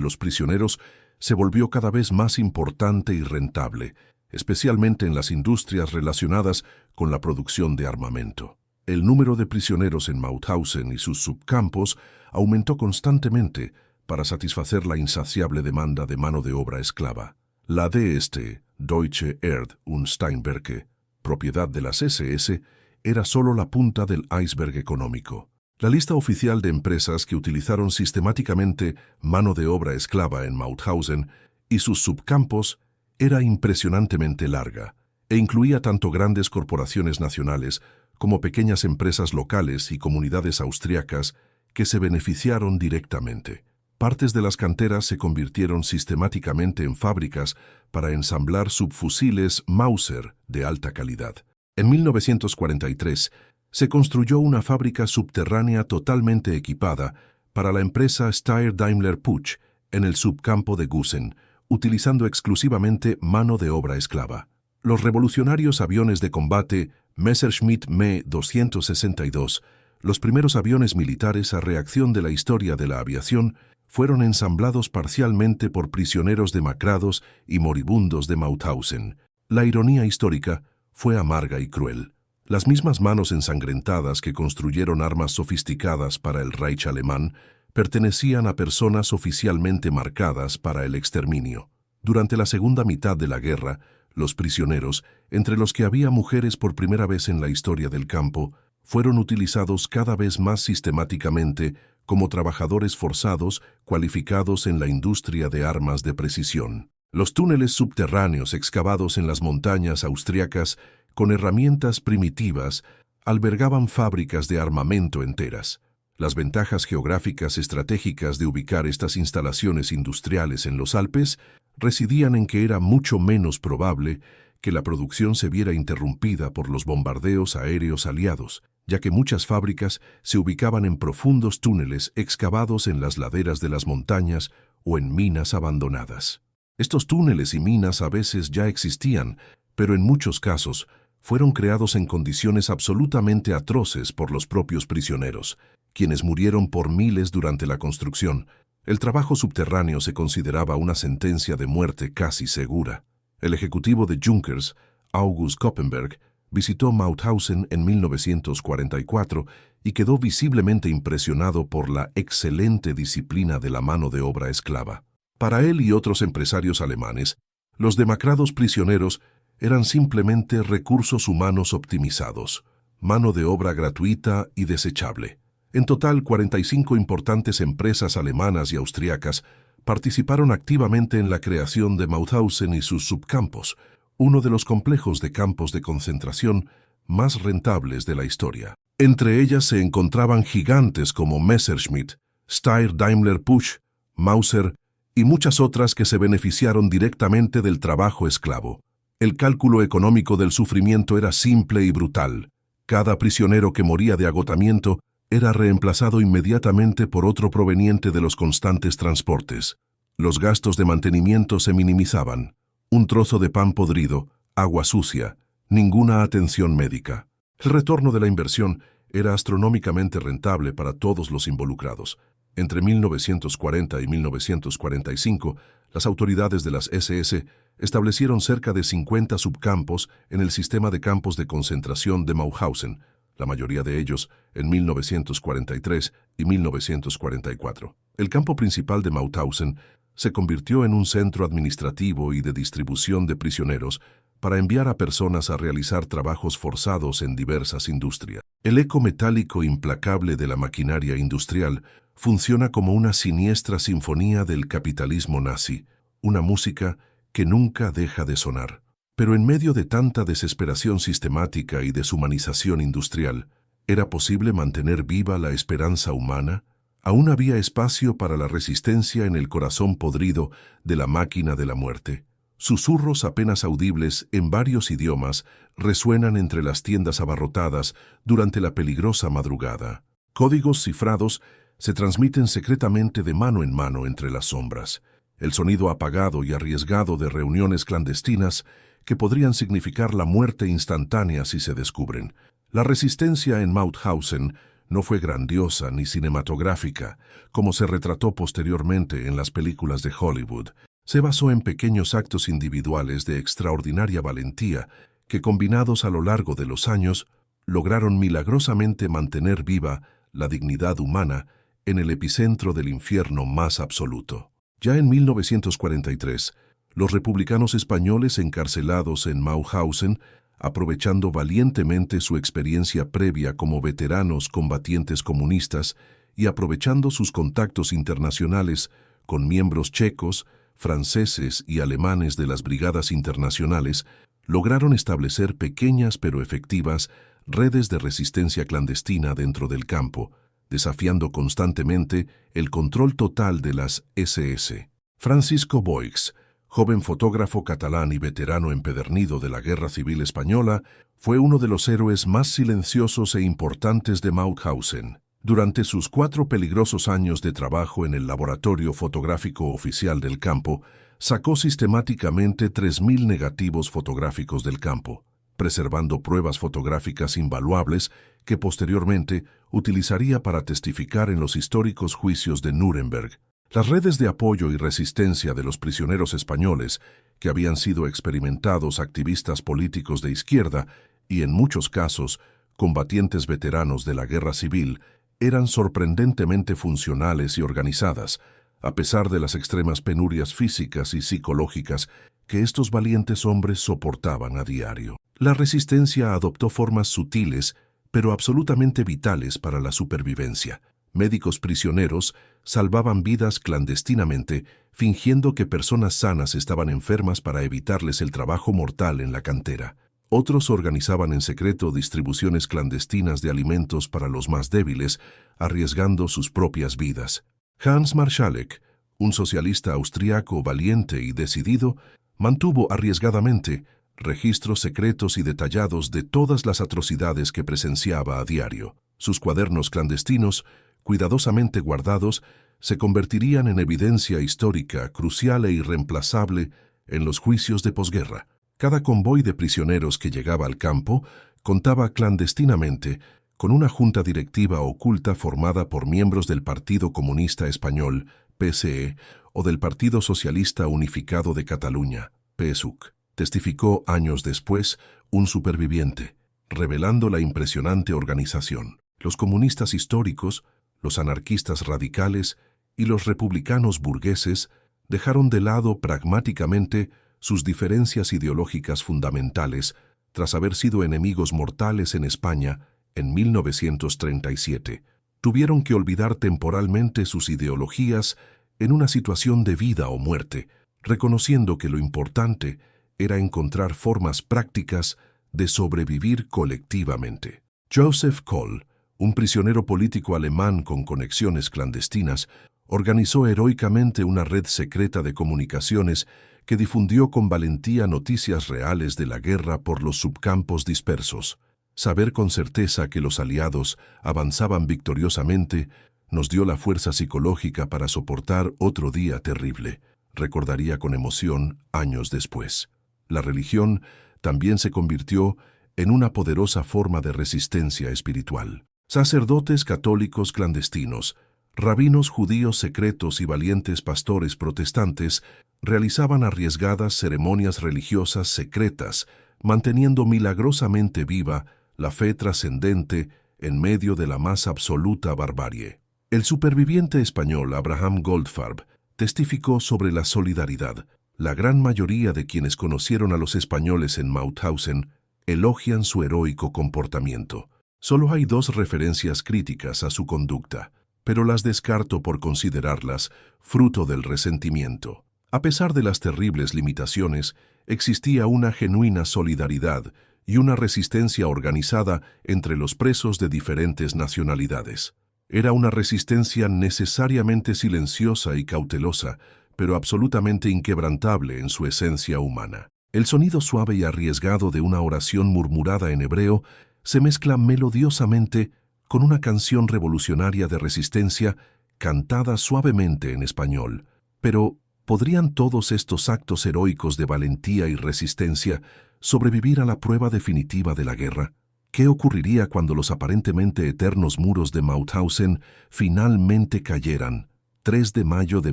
los prisioneros se volvió cada vez más importante y rentable, especialmente en las industrias relacionadas con la producción de armamento. El número de prisioneros en Mauthausen y sus subcampos aumentó constantemente para satisfacer la insaciable demanda de mano de obra esclava. La Deutsche Erd- und Steinwerke, propiedad de las SS, era solo la punta del iceberg económico. La lista oficial de empresas que utilizaron sistemáticamente mano de obra esclava en Mauthausen y sus subcampos era impresionantemente larga e incluía tanto grandes corporaciones nacionales como pequeñas empresas locales y comunidades austriacas que se beneficiaron directamente. Partes de las canteras se convirtieron sistemáticamente en fábricas para ensamblar subfusiles Mauser de alta calidad. En 1943, se construyó una fábrica subterránea totalmente equipada para la empresa Steyr-Daimler-Puch en el subcampo de Gusen, utilizando exclusivamente mano de obra esclava. Los revolucionarios aviones de combate Messerschmitt Me 262, los primeros aviones militares a reacción de la historia de la aviación, fueron ensamblados parcialmente por prisioneros demacrados y moribundos de Mauthausen. La ironía histórica fue amarga y cruel. Las mismas manos ensangrentadas que construyeron armas sofisticadas para el Reich alemán pertenecían a personas oficialmente marcadas para el exterminio. Durante la segunda mitad de la guerra, los prisioneros, entre los que había mujeres por primera vez en la historia del campo, fueron utilizados cada vez más sistemáticamente como trabajadores forzados cualificados en la industria de armas de precisión. Los túneles subterráneos excavados en las montañas austriacas con herramientas primitivas albergaban fábricas de armamento enteras. Las ventajas geográficas estratégicas de ubicar estas instalaciones industriales en los Alpes residían en que era mucho menos probable que la producción se viera interrumpida por los bombardeos aéreos aliados, ya que muchas fábricas se ubicaban en profundos túneles excavados en las laderas de las montañas o en minas abandonadas. Estos túneles y minas a veces ya existían, pero en muchos casos fueron creados en condiciones absolutamente atroces por los propios prisioneros, quienes murieron por miles durante la construcción. El trabajo subterráneo se consideraba una sentencia de muerte casi segura. El ejecutivo de Junkers, August Koppenberg, visitó Mauthausen en 1944 y quedó visiblemente impresionado por la excelente disciplina de la mano de obra esclava. Para él y otros empresarios alemanes, los demacrados prisioneros eran simplemente recursos humanos optimizados, mano de obra gratuita y desechable. En total, 45 importantes empresas alemanas y austriacas participaron activamente en la creación de Mauthausen y sus subcampos, uno de los complejos de campos de concentración más rentables de la historia. Entre ellas se encontraban gigantes como Messerschmitt, Steyr-Daimler-Puch, Mauser y muchas otras que se beneficiaron directamente del trabajo esclavo. El cálculo económico del sufrimiento era simple y brutal. Cada prisionero que moría de agotamiento era reemplazado inmediatamente por otro proveniente de los constantes transportes. Los gastos de mantenimiento se minimizaban. Un trozo de pan podrido, agua sucia, ninguna atención médica. El retorno de la inversión era astronómicamente rentable para todos los involucrados. Entre 1940 y 1945, las autoridades de las SS establecieron cerca de 50 subcampos en el sistema de campos de concentración de Mauthausen, la mayoría de ellos en 1943 y 1944. El campo principal de Mauthausen se convirtió en un centro administrativo y de distribución de prisioneros para enviar a personas a realizar trabajos forzados en diversas industrias. El eco metálico implacable de la maquinaria industrial funciona como una siniestra sinfonía del capitalismo nazi, una música que nunca deja de sonar. Pero en medio de tanta desesperación sistemática y deshumanización industrial, ¿era posible mantener viva la esperanza humana? Aún había espacio para la resistencia en el corazón podrido de la máquina de la muerte. Susurros apenas audibles en varios idiomas resuenan entre las tiendas abarrotadas durante la peligrosa madrugada. Códigos cifrados se transmiten secretamente de mano en mano entre las sombras. el sonido apagado y arriesgado de reuniones clandestinas que podrían significar la muerte instantánea si se descubren. La resistencia en Mauthausen no fue grandiosa ni cinematográfica, como se retrató posteriormente en las películas de Hollywood. Se basó en pequeños actos individuales de extraordinaria valentía que, combinados a lo largo de los años, lograron milagrosamente mantener viva la dignidad humana en el epicentro del infierno más absoluto. Ya en 1943, los republicanos españoles encarcelados en Mauthausen, aprovechando valientemente su experiencia previa como veteranos combatientes comunistas y aprovechando sus contactos internacionales con miembros checos, franceses y alemanes de las brigadas internacionales, lograron establecer pequeñas pero efectivas redes de resistencia clandestina dentro del campo, desafiando constantemente el control total de las SS. Francisco Boix, joven fotógrafo catalán y veterano empedernido de la Guerra Civil Española, fue uno de los héroes más silenciosos e importantes de Mauthausen. Durante sus 4 peligrosos años de trabajo en el Laboratorio Fotográfico Oficial del Campo, sacó sistemáticamente 3.000 negativos fotográficos del campo, preservando pruebas fotográficas invaluables que posteriormente utilizaría para testificar en los históricos juicios de Nuremberg. Las redes de apoyo y resistencia de los prisioneros españoles, que habían sido experimentados activistas políticos de izquierda y, en muchos casos, combatientes veteranos de la guerra civil, eran sorprendentemente funcionales y organizadas, a pesar de las extremas penurias físicas y psicológicas que estos valientes hombres soportaban a diario. La resistencia adoptó formas sutiles, pero absolutamente vitales para la supervivencia. Médicos prisioneros salvaban vidas clandestinamente, fingiendo que personas sanas estaban enfermas para evitarles el trabajo mortal en la cantera. Otros organizaban en secreto distribuciones clandestinas de alimentos para los más débiles, arriesgando sus propias vidas. Hans Marschalek, un socialista austriaco valiente y decidido, mantuvo arriesgadamente registros secretos y detallados de todas las atrocidades que presenciaba a diario. Sus cuadernos clandestinos, cuidadosamente guardados, se convertirían en evidencia histórica crucial e irreemplazable en los juicios de posguerra. Cada convoy de prisioneros que llegaba al campo contaba clandestinamente con una junta directiva oculta formada por miembros del Partido Comunista Español, PSE, o del Partido Socialista Unificado de Cataluña, PSUC. Testificó años después un superviviente, revelando la impresionante organización. Los comunistas históricos, los anarquistas radicales y los republicanos burgueses dejaron de lado pragmáticamente sus diferencias ideológicas fundamentales tras haber sido enemigos mortales en España en 1937. Tuvieron que olvidar temporalmente sus ideologías en una situación de vida o muerte, reconociendo que lo importante era encontrar formas prácticas de sobrevivir colectivamente. Joseph Kohl, un prisionero político alemán con conexiones clandestinas, organizó heroicamente una red secreta de comunicaciones que difundió con valentía noticias reales de la guerra por los subcampos dispersos. Saber con certeza que los aliados avanzaban victoriosamente nos dio la fuerza psicológica para soportar otro día terrible, recordaría con emoción años después. La religión también se convirtió en una poderosa forma de resistencia espiritual. Sacerdotes católicos clandestinos, rabinos judíos secretos y valientes pastores protestantes realizaban arriesgadas ceremonias religiosas secretas, manteniendo milagrosamente viva la fe trascendente en medio de la más absoluta barbarie. El superviviente español Abraham Goldfarb testificó sobre la solidaridad. La gran mayoría de quienes conocieron a los españoles en Mauthausen elogian su heroico comportamiento. Solo hay 2 referencias críticas a su conducta, pero las descarto por considerarlas fruto del resentimiento. A pesar de las terribles limitaciones, existía una genuina solidaridad y una resistencia organizada entre los presos de diferentes nacionalidades. Era una resistencia necesariamente silenciosa y cautelosa, pero absolutamente inquebrantable en su esencia humana. El sonido suave y arriesgado de una oración murmurada en hebreo se mezcla melodiosamente con una canción revolucionaria de resistencia cantada suavemente en español, pero ¿Podrían todos estos actos heroicos de valentía y resistencia sobrevivir a la prueba definitiva de la guerra? ¿Qué ocurriría cuando los aparentemente eternos muros de Mauthausen finalmente cayeran? 3 de mayo de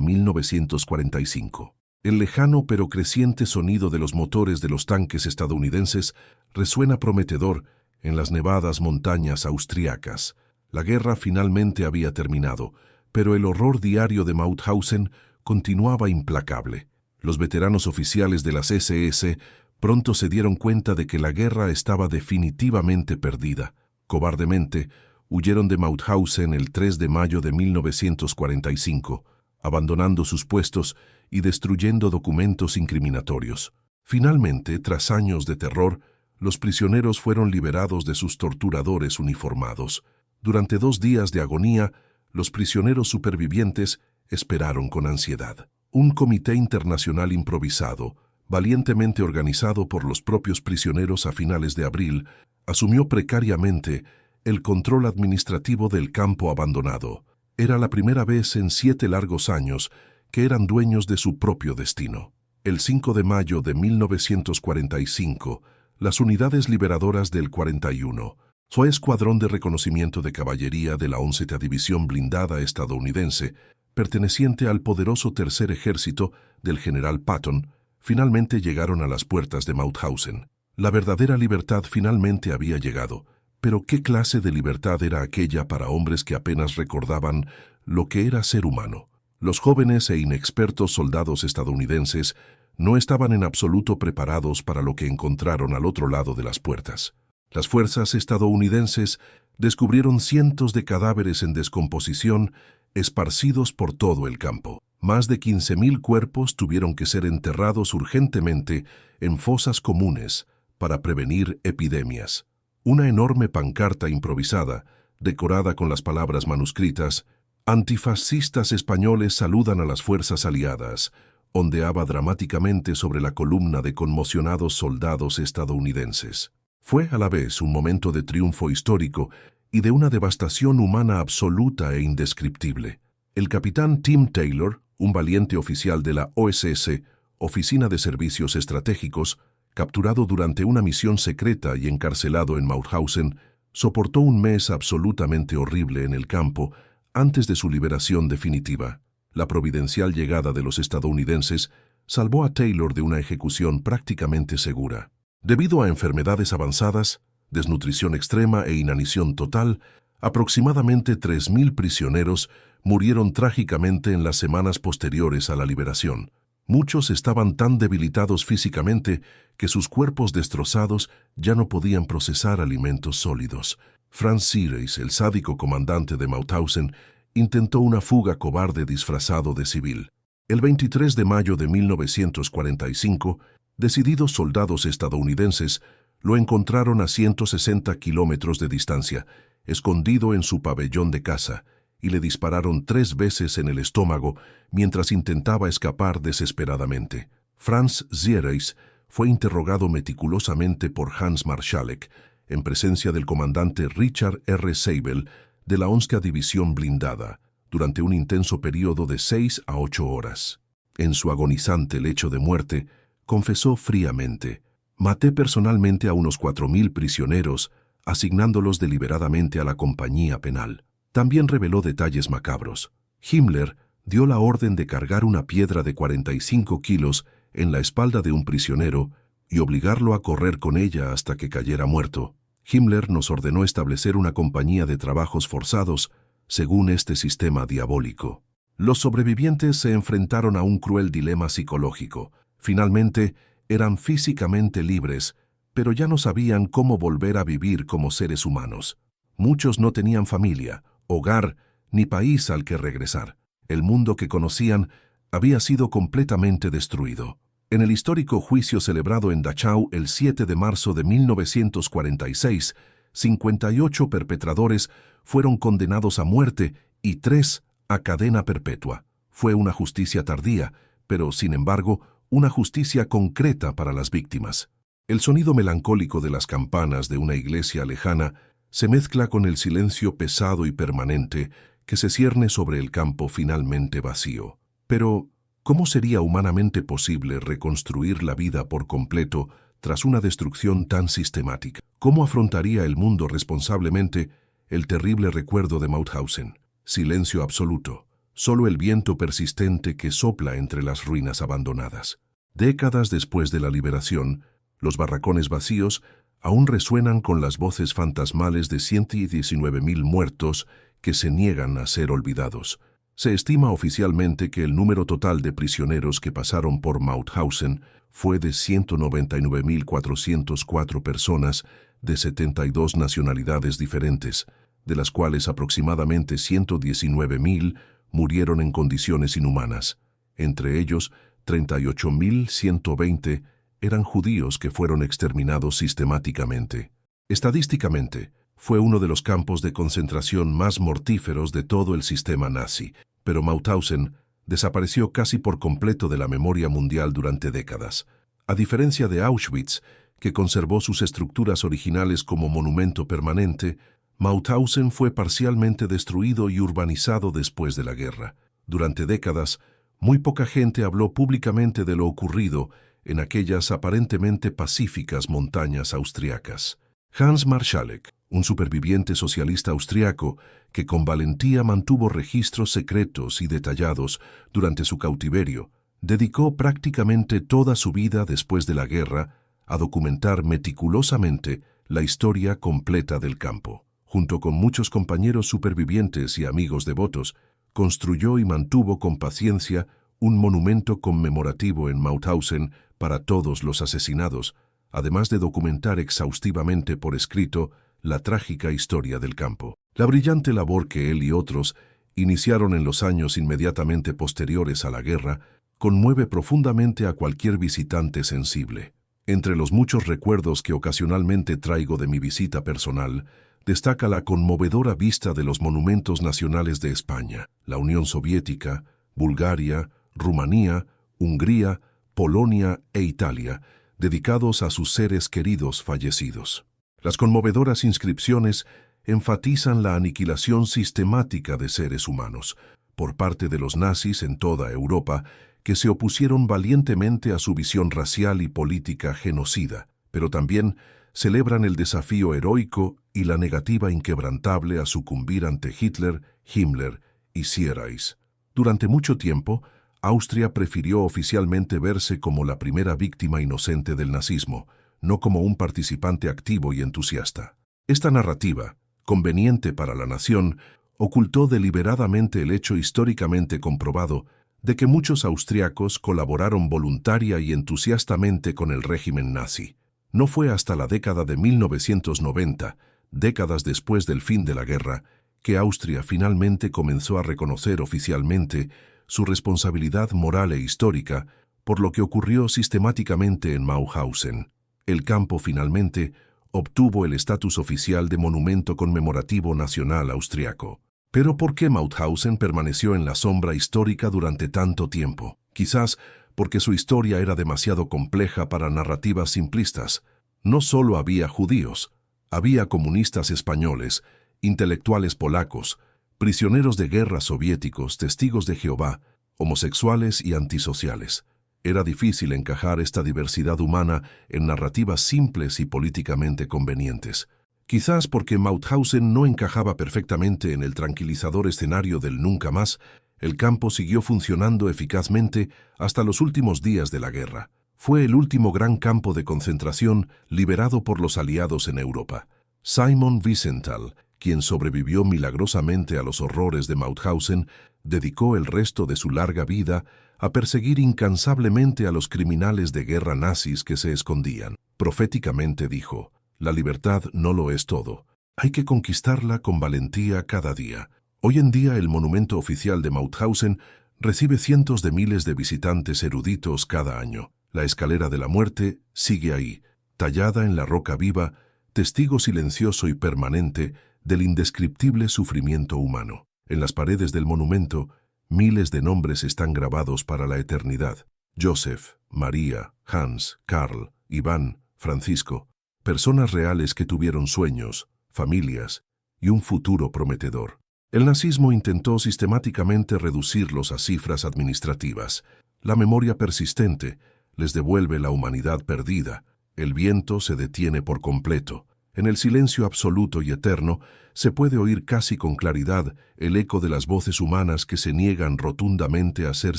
1945. El lejano pero creciente sonido de los motores de los tanques estadounidenses resuena prometedor en las nevadas montañas austriacas. La guerra finalmente había terminado, pero el horror diario de Mauthausen continuaba implacable. Los veteranos oficiales de las SS pronto se dieron cuenta de que la guerra estaba definitivamente perdida. Cobardemente, huyeron de Mauthausen el 3 de mayo de 1945, abandonando sus puestos y destruyendo documentos incriminatorios. Finalmente, tras años de terror, los prisioneros fueron liberados de sus torturadores uniformados. Durante 2 días de agonía, los prisioneros supervivientes esperaron con ansiedad. Un comité internacional improvisado, valientemente organizado por los propios prisioneros a finales de abril, asumió precariamente el control administrativo del campo abandonado. Era la primera vez en 7 largos años que eran dueños de su propio destino. El 5 de mayo de 1945, las unidades liberadoras del 41, su escuadrón de reconocimiento de caballería de la 11ª División Blindada estadounidense, perteneciente al poderoso Tercer Ejército del general Patton, finalmente llegaron a las puertas de Mauthausen. La verdadera libertad finalmente había llegado, pero ¿qué clase de libertad era aquella para hombres que apenas recordaban lo que era ser humano? Los jóvenes e inexpertos soldados estadounidenses no estaban en absoluto preparados para lo que encontraron al otro lado de las puertas. Las fuerzas estadounidenses descubrieron cientos de cadáveres en descomposición esparcidos por todo el campo. Más de 15.000 cuerpos tuvieron que ser enterrados urgentemente en fosas comunes para prevenir epidemias. Una enorme pancarta improvisada, decorada con las palabras manuscritas «Antifascistas españoles saludan a las fuerzas aliadas», ondeaba dramáticamente sobre la columna de conmocionados soldados estadounidenses. Fue a la vez un momento de triunfo histórico y de una devastación humana absoluta e indescriptible. El capitán Tim Taylor, un valiente oficial de la OSS, Oficina de Servicios Estratégicos, capturado durante una misión secreta y encarcelado en Mauthausen, soportó un mes absolutamente horrible en el campo antes de su liberación definitiva. La providencial llegada de los estadounidenses salvó a Taylor de una ejecución prácticamente segura. Debido a enfermedades avanzadas, desnutrición extrema e inanición total, aproximadamente 3.000 prisioneros murieron trágicamente en las semanas posteriores a la liberación. Muchos estaban tan debilitados físicamente que sus cuerpos destrozados ya no podían procesar alimentos sólidos. Franz Seereis, el sádico comandante de Mauthausen, intentó una fuga cobarde disfrazado de civil. El 23 de mayo de 1945, decididos soldados estadounidenses lo encontraron a 160 kilómetros de distancia, escondido en su pabellón de caza, y le dispararon 3 veces en el estómago mientras intentaba escapar desesperadamente. Franz Seereis fue interrogado meticulosamente por Hans Marschalek, en presencia del comandante Richard R. Seibel de la 11ª División Blindada, durante un intenso periodo de 6 a 8 horas. En su agonizante lecho de muerte, confesó fríamente: «Maté personalmente a unos 4.000 prisioneros, asignándolos deliberadamente a la compañía penal». También reveló detalles macabros. Himmler dio la orden de cargar una piedra de 45 kilos en la espalda de un prisionero y obligarlo a correr con ella hasta que cayera muerto. Himmler nos ordenó establecer una compañía de trabajos forzados según este sistema diabólico. Los sobrevivientes se enfrentaron a un cruel dilema psicológico. Finalmente, eran físicamente libres, pero ya no sabían cómo volver a vivir como seres humanos. Muchos no tenían familia, hogar ni país al que regresar. El mundo que conocían había sido completamente destruido. En el histórico juicio celebrado en Dachau el 7 de marzo de 1946, 58 perpetradores fueron condenados a muerte y 3 a cadena perpetua. Fue una justicia tardía, pero sin embargo, una justicia concreta para las víctimas. El sonido melancólico de las campanas de una iglesia lejana se mezcla con el silencio pesado y permanente que se cierne sobre el campo finalmente vacío. Pero, ¿Cómo sería humanamente posible reconstruir la vida por completo tras una destrucción tan sistemática? ¿Cómo afrontaría el mundo responsablemente el terrible recuerdo de Mauthausen? Silencio absoluto, solo el viento persistente que sopla entre las ruinas abandonadas. Décadas después de la liberación, los barracones vacíos aún resuenan con las voces fantasmales de 119.000 muertos que se niegan a ser olvidados. Se estima oficialmente que el número total de prisioneros que pasaron por Mauthausen fue de 199.404 personas de 72 nacionalidades diferentes, de las cuales aproximadamente 119.000 murieron en condiciones inhumanas. Entre ellos, 38.120 eran judíos que fueron exterminados sistemáticamente. Estadísticamente, fue uno de los campos de concentración más mortíferos de todo el sistema nazi, pero Mauthausen desapareció casi por completo de la memoria mundial durante décadas. A diferencia de Auschwitz, que conservó sus estructuras originales como monumento permanente, Mauthausen fue parcialmente destruido y urbanizado después de la guerra. Durante décadas, muy poca gente habló públicamente de lo ocurrido en aquellas aparentemente pacíficas montañas austriacas. Hans Marschalek, un superviviente socialista austriaco que con valentía mantuvo registros secretos y detallados durante su cautiverio, dedicó prácticamente toda su vida después de la guerra a documentar meticulosamente la historia completa del campo. Junto con muchos compañeros supervivientes y amigos devotos, construyó y mantuvo con paciencia un monumento conmemorativo en Mauthausen para todos los asesinados, además de documentar exhaustivamente por escrito la trágica historia del campo. La brillante labor que él y otros iniciaron en los años inmediatamente posteriores a la guerra conmueve profundamente a cualquier visitante sensible. Entre los muchos recuerdos que ocasionalmente traigo de mi visita personal, destaca la conmovedora vista de los monumentos nacionales de España, la Unión Soviética, Bulgaria, Rumanía, Hungría, Polonia e Italia, dedicados a sus seres queridos fallecidos. Las conmovedoras inscripciones enfatizan la aniquilación sistemática de seres humanos por parte de los nazis en toda Europa, que se opusieron valientemente a su visión racial y política genocida, pero también celebran el desafío heroico y la negativa inquebrantable a sucumbir ante Hitler, Himmler y Sierrais. Durante mucho tiempo, Austria prefirió oficialmente verse como la primera víctima inocente del nazismo, no como un participante activo y entusiasta. Esta narrativa, conveniente para la nación, ocultó deliberadamente el hecho históricamente comprobado de que muchos austriacos colaboraron voluntaria y entusiastamente con el régimen nazi. No fue hasta la década de 1990, décadas después del fin de la guerra, que Austria finalmente comenzó a reconocer oficialmente su responsabilidad moral e histórica por lo que ocurrió sistemáticamente en Mauthausen. El campo finalmente obtuvo el estatus oficial de monumento conmemorativo nacional austriaco. Pero ¿por qué Mauthausen permaneció en la sombra histórica durante tanto tiempo? Quizás porque su historia era demasiado compleja para narrativas simplistas. No solo había judíos, había comunistas españoles, intelectuales polacos, prisioneros de guerra soviéticos, testigos de Jehová, homosexuales y antisociales. Era difícil encajar esta diversidad humana en narrativas simples y políticamente convenientes. Quizás porque Mauthausen no encajaba perfectamente en el tranquilizador escenario del nunca más, el campo siguió funcionando eficazmente hasta los últimos días de la guerra. Fue el último gran campo de concentración liberado por los aliados en Europa. Simon Wiesenthal, quien sobrevivió milagrosamente a los horrores de Mauthausen, dedicó el resto de su larga vida a perseguir incansablemente a los criminales de guerra nazis que se escondían. Proféticamente dijo: «La libertad no lo es todo. Hay que conquistarla con valentía cada día». Hoy en día el monumento oficial de Mauthausen recibe cientos de miles de visitantes eruditos cada año. La escalera de la muerte sigue ahí, tallada en la roca viva, testigo silencioso y permanente del indescriptible sufrimiento humano. En las paredes del monumento, miles de nombres están grabados para la eternidad. Joseph, María, Hans, Karl, Iván, Francisco, personas reales que tuvieron sueños, familias y un futuro prometedor. El nazismo intentó sistemáticamente reducirlos a cifras administrativas. La memoria persistente les devuelve la humanidad perdida. El viento se detiene por completo. En el silencio absoluto y eterno se puede oír casi con claridad el eco de las voces humanas que se niegan rotundamente a ser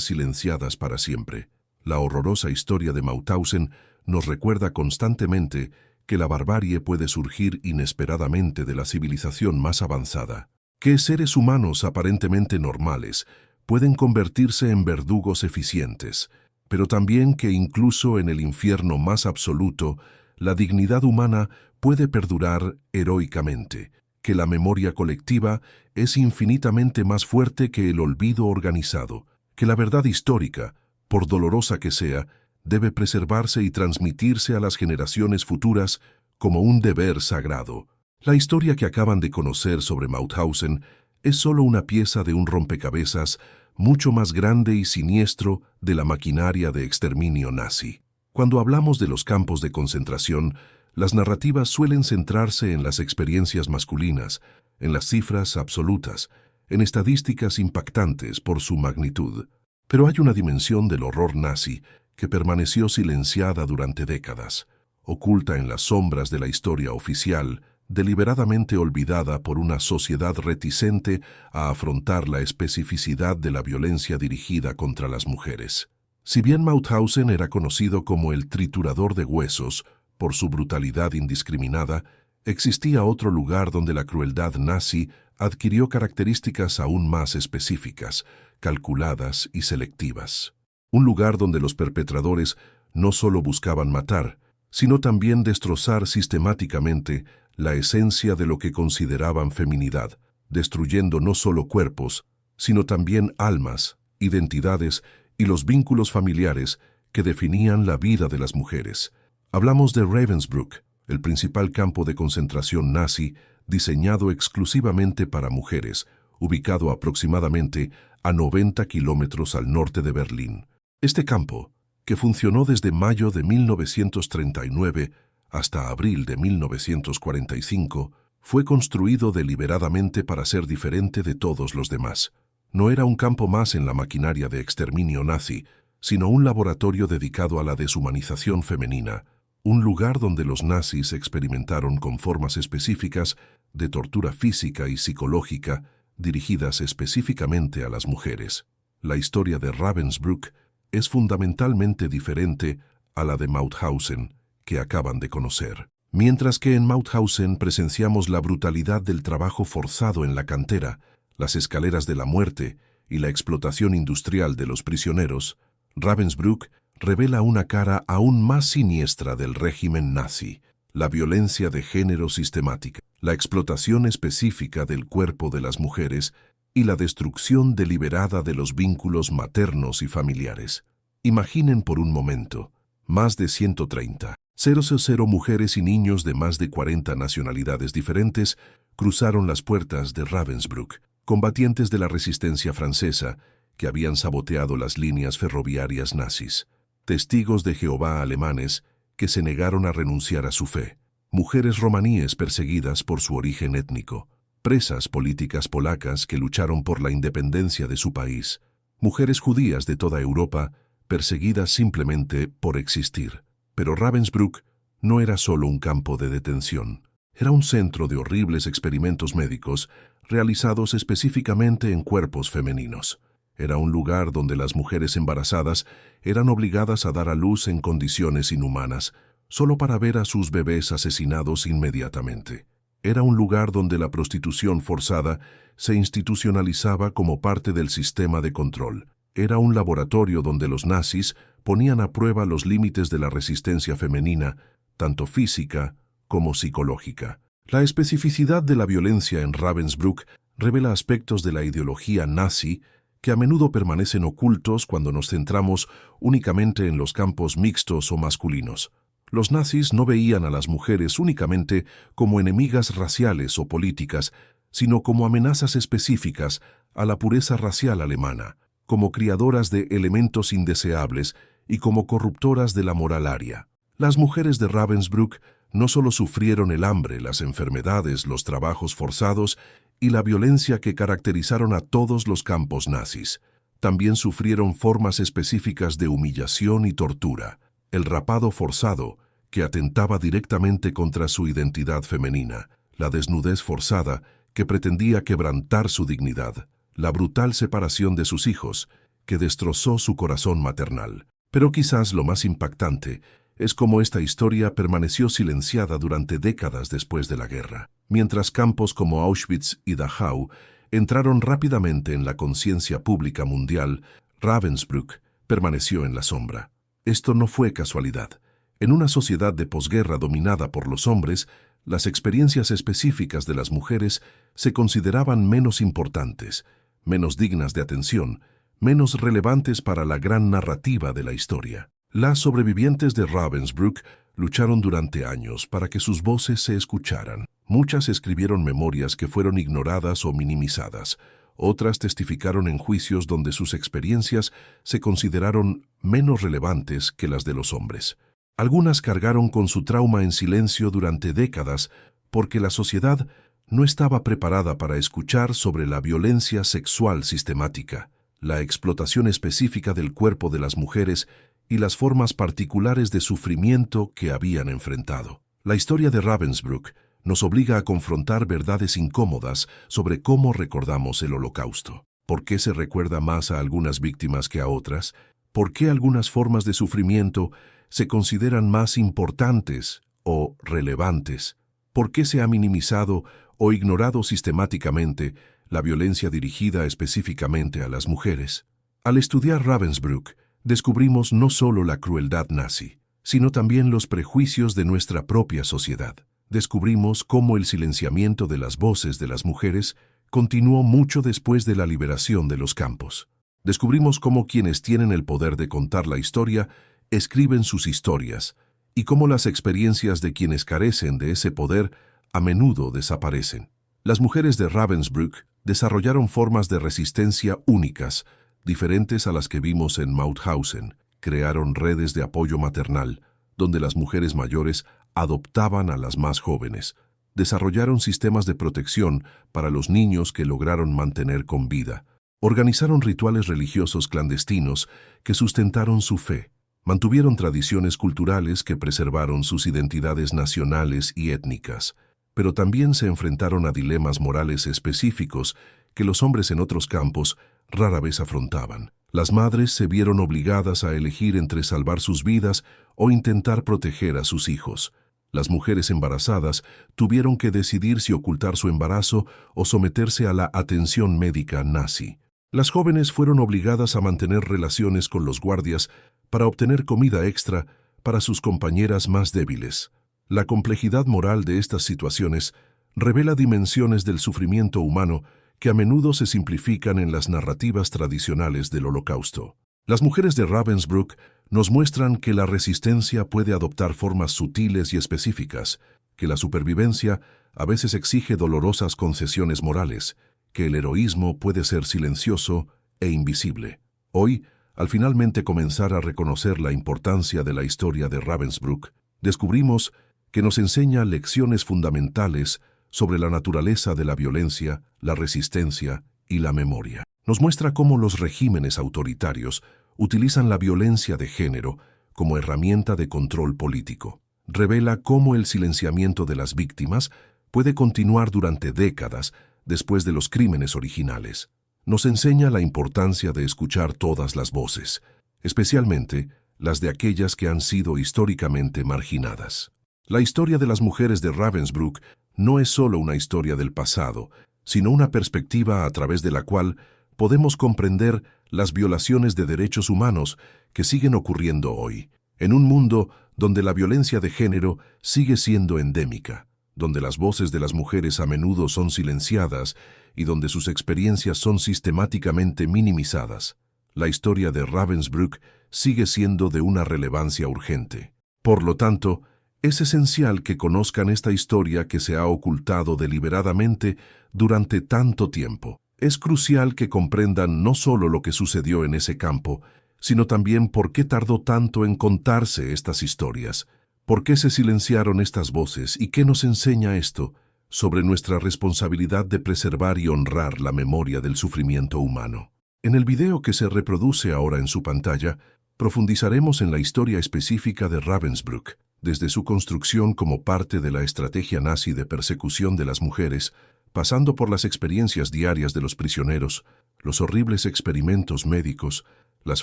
silenciadas para siempre. La horrorosa historia de Mauthausen nos recuerda constantemente que la barbarie puede surgir inesperadamente de la civilización más avanzada, que seres humanos aparentemente normales pueden convertirse en verdugos eficientes, pero también que incluso en el infierno más absoluto, la dignidad humana puede perdurar heroicamente, que la memoria colectiva es infinitamente más fuerte que el olvido organizado, que la verdad histórica, por dolorosa que sea, debe preservarse y transmitirse a las generaciones futuras como un deber sagrado. La historia que acaban de conocer sobre Mauthausen es solo una pieza de un rompecabezas mucho más grande y siniestro de la maquinaria de exterminio nazi. Cuando hablamos de los campos de concentración, las narrativas suelen centrarse en las experiencias masculinas, en las cifras absolutas, en estadísticas impactantes por su magnitud. Pero hay una dimensión del horror nazi que permaneció silenciada durante décadas, oculta en las sombras de la historia oficial, deliberadamente olvidada por una sociedad reticente a afrontar la especificidad de la violencia dirigida contra las mujeres. Si bien Mauthausen era conocido como el triturador de huesos por su brutalidad indiscriminada, existía otro lugar donde la crueldad nazi adquirió características aún más específicas, calculadas y selectivas. Un lugar donde los perpetradores no solo buscaban matar, sino también destrozar sistemáticamente la esencia de lo que consideraban feminidad, destruyendo no solo cuerpos, sino también almas, identidades y los vínculos familiares que definían la vida de las mujeres. Hablamos de Ravensbrück, el principal campo de concentración nazi diseñado exclusivamente para mujeres, ubicado aproximadamente a 90 kilómetros al norte de Berlín. Este campo, que funcionó desde mayo de 1939 hasta abril de 1945, fue construido deliberadamente para ser diferente de todos los demás. No era un campo más en la maquinaria de exterminio nazi, sino un laboratorio dedicado a la deshumanización femenina, un lugar donde los nazis experimentaron con formas específicas de tortura física y psicológica dirigidas específicamente a las mujeres. La historia de Ravensbrück es fundamentalmente diferente a la de Mauthausen, que acaban de conocer. Mientras que en Mauthausen presenciamos la brutalidad del trabajo forzado en la cantera, las escaleras de la muerte y la explotación industrial de los prisioneros, Ravensbrück revela una cara aún más siniestra del régimen nazi, la violencia de género sistemática, la explotación específica del cuerpo de las mujeres y la destrucción deliberada de los vínculos maternos y familiares. Imaginen por un momento, más de 130,000 mujeres y niños de más de 40 nacionalidades diferentes cruzaron las puertas de Ravensbrück, combatientes de la resistencia francesa que habían saboteado las líneas ferroviarias nazis, testigos de Jehová alemanes que se negaron a renunciar a su fe, mujeres romaníes perseguidas por su origen étnico, presas políticas polacas que lucharon por la independencia de su país, mujeres judías de toda Europa perseguidas simplemente por existir. Pero Ravensbrück no era solo un campo de detención, era un centro de horribles experimentos médicos realizados específicamente en cuerpos femeninos. Era un lugar donde las mujeres embarazadas eran obligadas a dar a luz en condiciones inhumanas, solo para ver a sus bebés asesinados inmediatamente. Era un lugar donde la prostitución forzada se institucionalizaba como parte del sistema de control. Era un laboratorio donde los nazis ponían a prueba los límites de la resistencia femenina, tanto física como psicológica. La especificidad de la violencia en Ravensbrück revela aspectos de la ideología nazi que a menudo permanecen ocultos cuando nos centramos únicamente en los campos mixtos o masculinos. Los nazis no veían a las mujeres únicamente como enemigas raciales o políticas, sino como amenazas específicas a la pureza racial alemana, como criadoras de elementos indeseables y como corruptoras de la moral aria. Las mujeres de Ravensbrück no solo sufrieron el hambre, las enfermedades, los trabajos forzados y la violencia que caracterizaron a todos los campos nazis. también sufrieron formas específicas de humillación y tortura. El rapado forzado, que atentaba directamente contra su identidad femenina, la desnudez forzada, que pretendía quebrantar su dignidad, la brutal separación de sus hijos, que destrozó su corazón maternal. Pero quizás lo más impactante es cómo esta historia permaneció silenciada durante décadas después de la guerra, mientras campos como Auschwitz y Dachau entraron rápidamente en la conciencia pública mundial. Ravensbrück permaneció en la sombra. Esto no fue casualidad. En una sociedad de posguerra dominada por los hombres, las experiencias específicas de las mujeres se consideraban menos importantes, menos dignas de atención, menos relevantes para la gran narrativa de la historia. Las sobrevivientes de Ravensbrück lucharon durante años para que sus voces se escucharan. Muchas escribieron memorias que fueron ignoradas o minimizadas. Otras testificaron en juicios donde sus experiencias se consideraron menos relevantes que las de los hombres. Algunas cargaron con su trauma en silencio durante décadas porque la sociedad no estaba preparada para escuchar sobre la violencia sexual sistemática, la explotación específica del cuerpo de las mujeres y las formas particulares de sufrimiento que habían enfrentado. La historia de Ravensbrück nos obliga a confrontar verdades incómodas sobre cómo recordamos el Holocausto. ¿Por qué se recuerda más a algunas víctimas que a otras? ¿Por qué algunas formas de sufrimiento se consideran más importantes o relevantes? ¿Por qué se ha minimizado o ignorado sistemáticamente la violencia dirigida específicamente a las mujeres? Al estudiar Ravensbrück, descubrimos no solo la crueldad nazi, sino también los prejuicios de nuestra propia sociedad. Descubrimos cómo el silenciamiento de las voces de las mujeres continuó mucho después de la liberación de los campos. Descubrimos cómo quienes tienen el poder de contar la historia escriben sus historias y cómo las experiencias de quienes carecen de ese poder a menudo desaparecen. Las mujeres de Ravensbrück desarrollaron formas de resistencia únicas, diferentes a las que vimos en Mauthausen. Crearon redes de apoyo maternal, donde las mujeres mayores adoptaban a las más jóvenes. Desarrollaron sistemas de protección para los niños que lograron mantener con vida. Organizaron rituales religiosos clandestinos que sustentaron su fe. Mantuvieron tradiciones culturales que preservaron sus identidades nacionales y étnicas. Pero también se enfrentaron a dilemas morales específicos que los hombres en otros campos rara vez afrontaban. Las madres se vieron obligadas a elegir entre salvar sus vidas o intentar proteger a sus hijos. Las mujeres embarazadas tuvieron que decidir si ocultar su embarazo o someterse a la atención médica nazi. Las jóvenes fueron obligadas a mantener relaciones con los guardias para obtener comida extra para sus compañeras más débiles. La complejidad moral de estas situaciones revela dimensiones del sufrimiento humano que a menudo se simplifican en las narrativas tradicionales del Holocausto. Las mujeres de Ravensbrück nos muestran que la resistencia puede adoptar formas sutiles y específicas, que la supervivencia a veces exige dolorosas concesiones morales, que el heroísmo puede ser silencioso e invisible. Hoy, al finalmente comenzar a reconocer la importancia de la historia de Ravensbrück, descubrimos que nos enseña lecciones fundamentales sobre la naturaleza de la violencia, la resistencia y la memoria. Nos muestra cómo los regímenes autoritarios utilizan la violencia de género como herramienta de control político. Revela cómo el silenciamiento de las víctimas puede continuar durante décadas después de los crímenes originales. Nos enseña la importancia de escuchar todas las voces, especialmente las de aquellas que han sido históricamente marginadas. La historia de las mujeres de Ravensbrück no es solo una historia del pasado, sino una perspectiva a través de la cual podemos comprender las violaciones de derechos humanos que siguen ocurriendo hoy, en un mundo donde la violencia de género sigue siendo endémica, donde las voces de las mujeres a menudo son silenciadas y donde sus experiencias son sistemáticamente minimizadas. La historia de Ravensbrück sigue siendo de una relevancia urgente. Por lo tanto, es esencial que conozcan esta historia que se ha ocultado deliberadamente durante tanto tiempo. Es crucial que comprendan no solo lo que sucedió en ese campo, sino también por qué tardó tanto en contarse estas historias, por qué se silenciaron estas voces y qué nos enseña esto sobre nuestra responsabilidad de preservar y honrar la memoria del sufrimiento humano. En el video que se reproduce ahora en su pantalla, profundizaremos en la historia específica de Ravensbrück, desde su construcción como parte de la estrategia nazi de persecución de las mujeres, pasando por las experiencias diarias de los prisioneros, los horribles experimentos médicos, las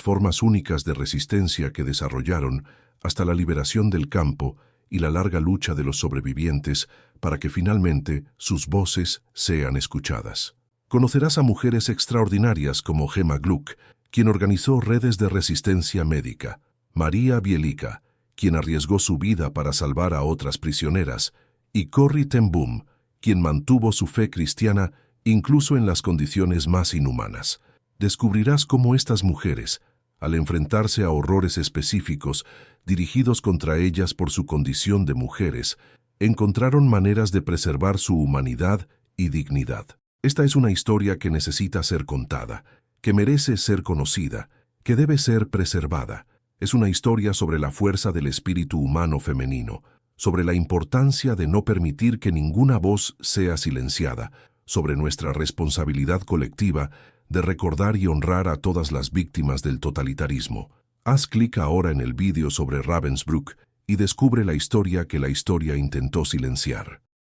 formas únicas de resistencia que desarrollaron, hasta la liberación del campo y la larga lucha de los sobrevivientes para que finalmente sus voces sean escuchadas. Conocerás a mujeres extraordinarias como Gemma Gluck, quien organizó redes de resistencia médica, María Bielica, quien arriesgó su vida para salvar a otras prisioneras, y Corrie ten Boom, quien mantuvo su fe cristiana incluso en las condiciones más inhumanas. Descubrirás cómo estas mujeres, al enfrentarse a horrores específicos dirigidos contra ellas por su condición de mujeres, encontraron maneras de preservar su humanidad y dignidad. Esta es una historia que necesita ser contada, que merece ser conocida, que debe ser preservada. Es una historia sobre la fuerza del espíritu humano femenino, sobre la importancia de no permitir que ninguna voz sea silenciada, sobre nuestra responsabilidad colectiva de recordar y honrar a todas las víctimas del totalitarismo. Haz clic ahora en el vídeo sobre Ravensbrück y descubre la historia que la historia intentó silenciar.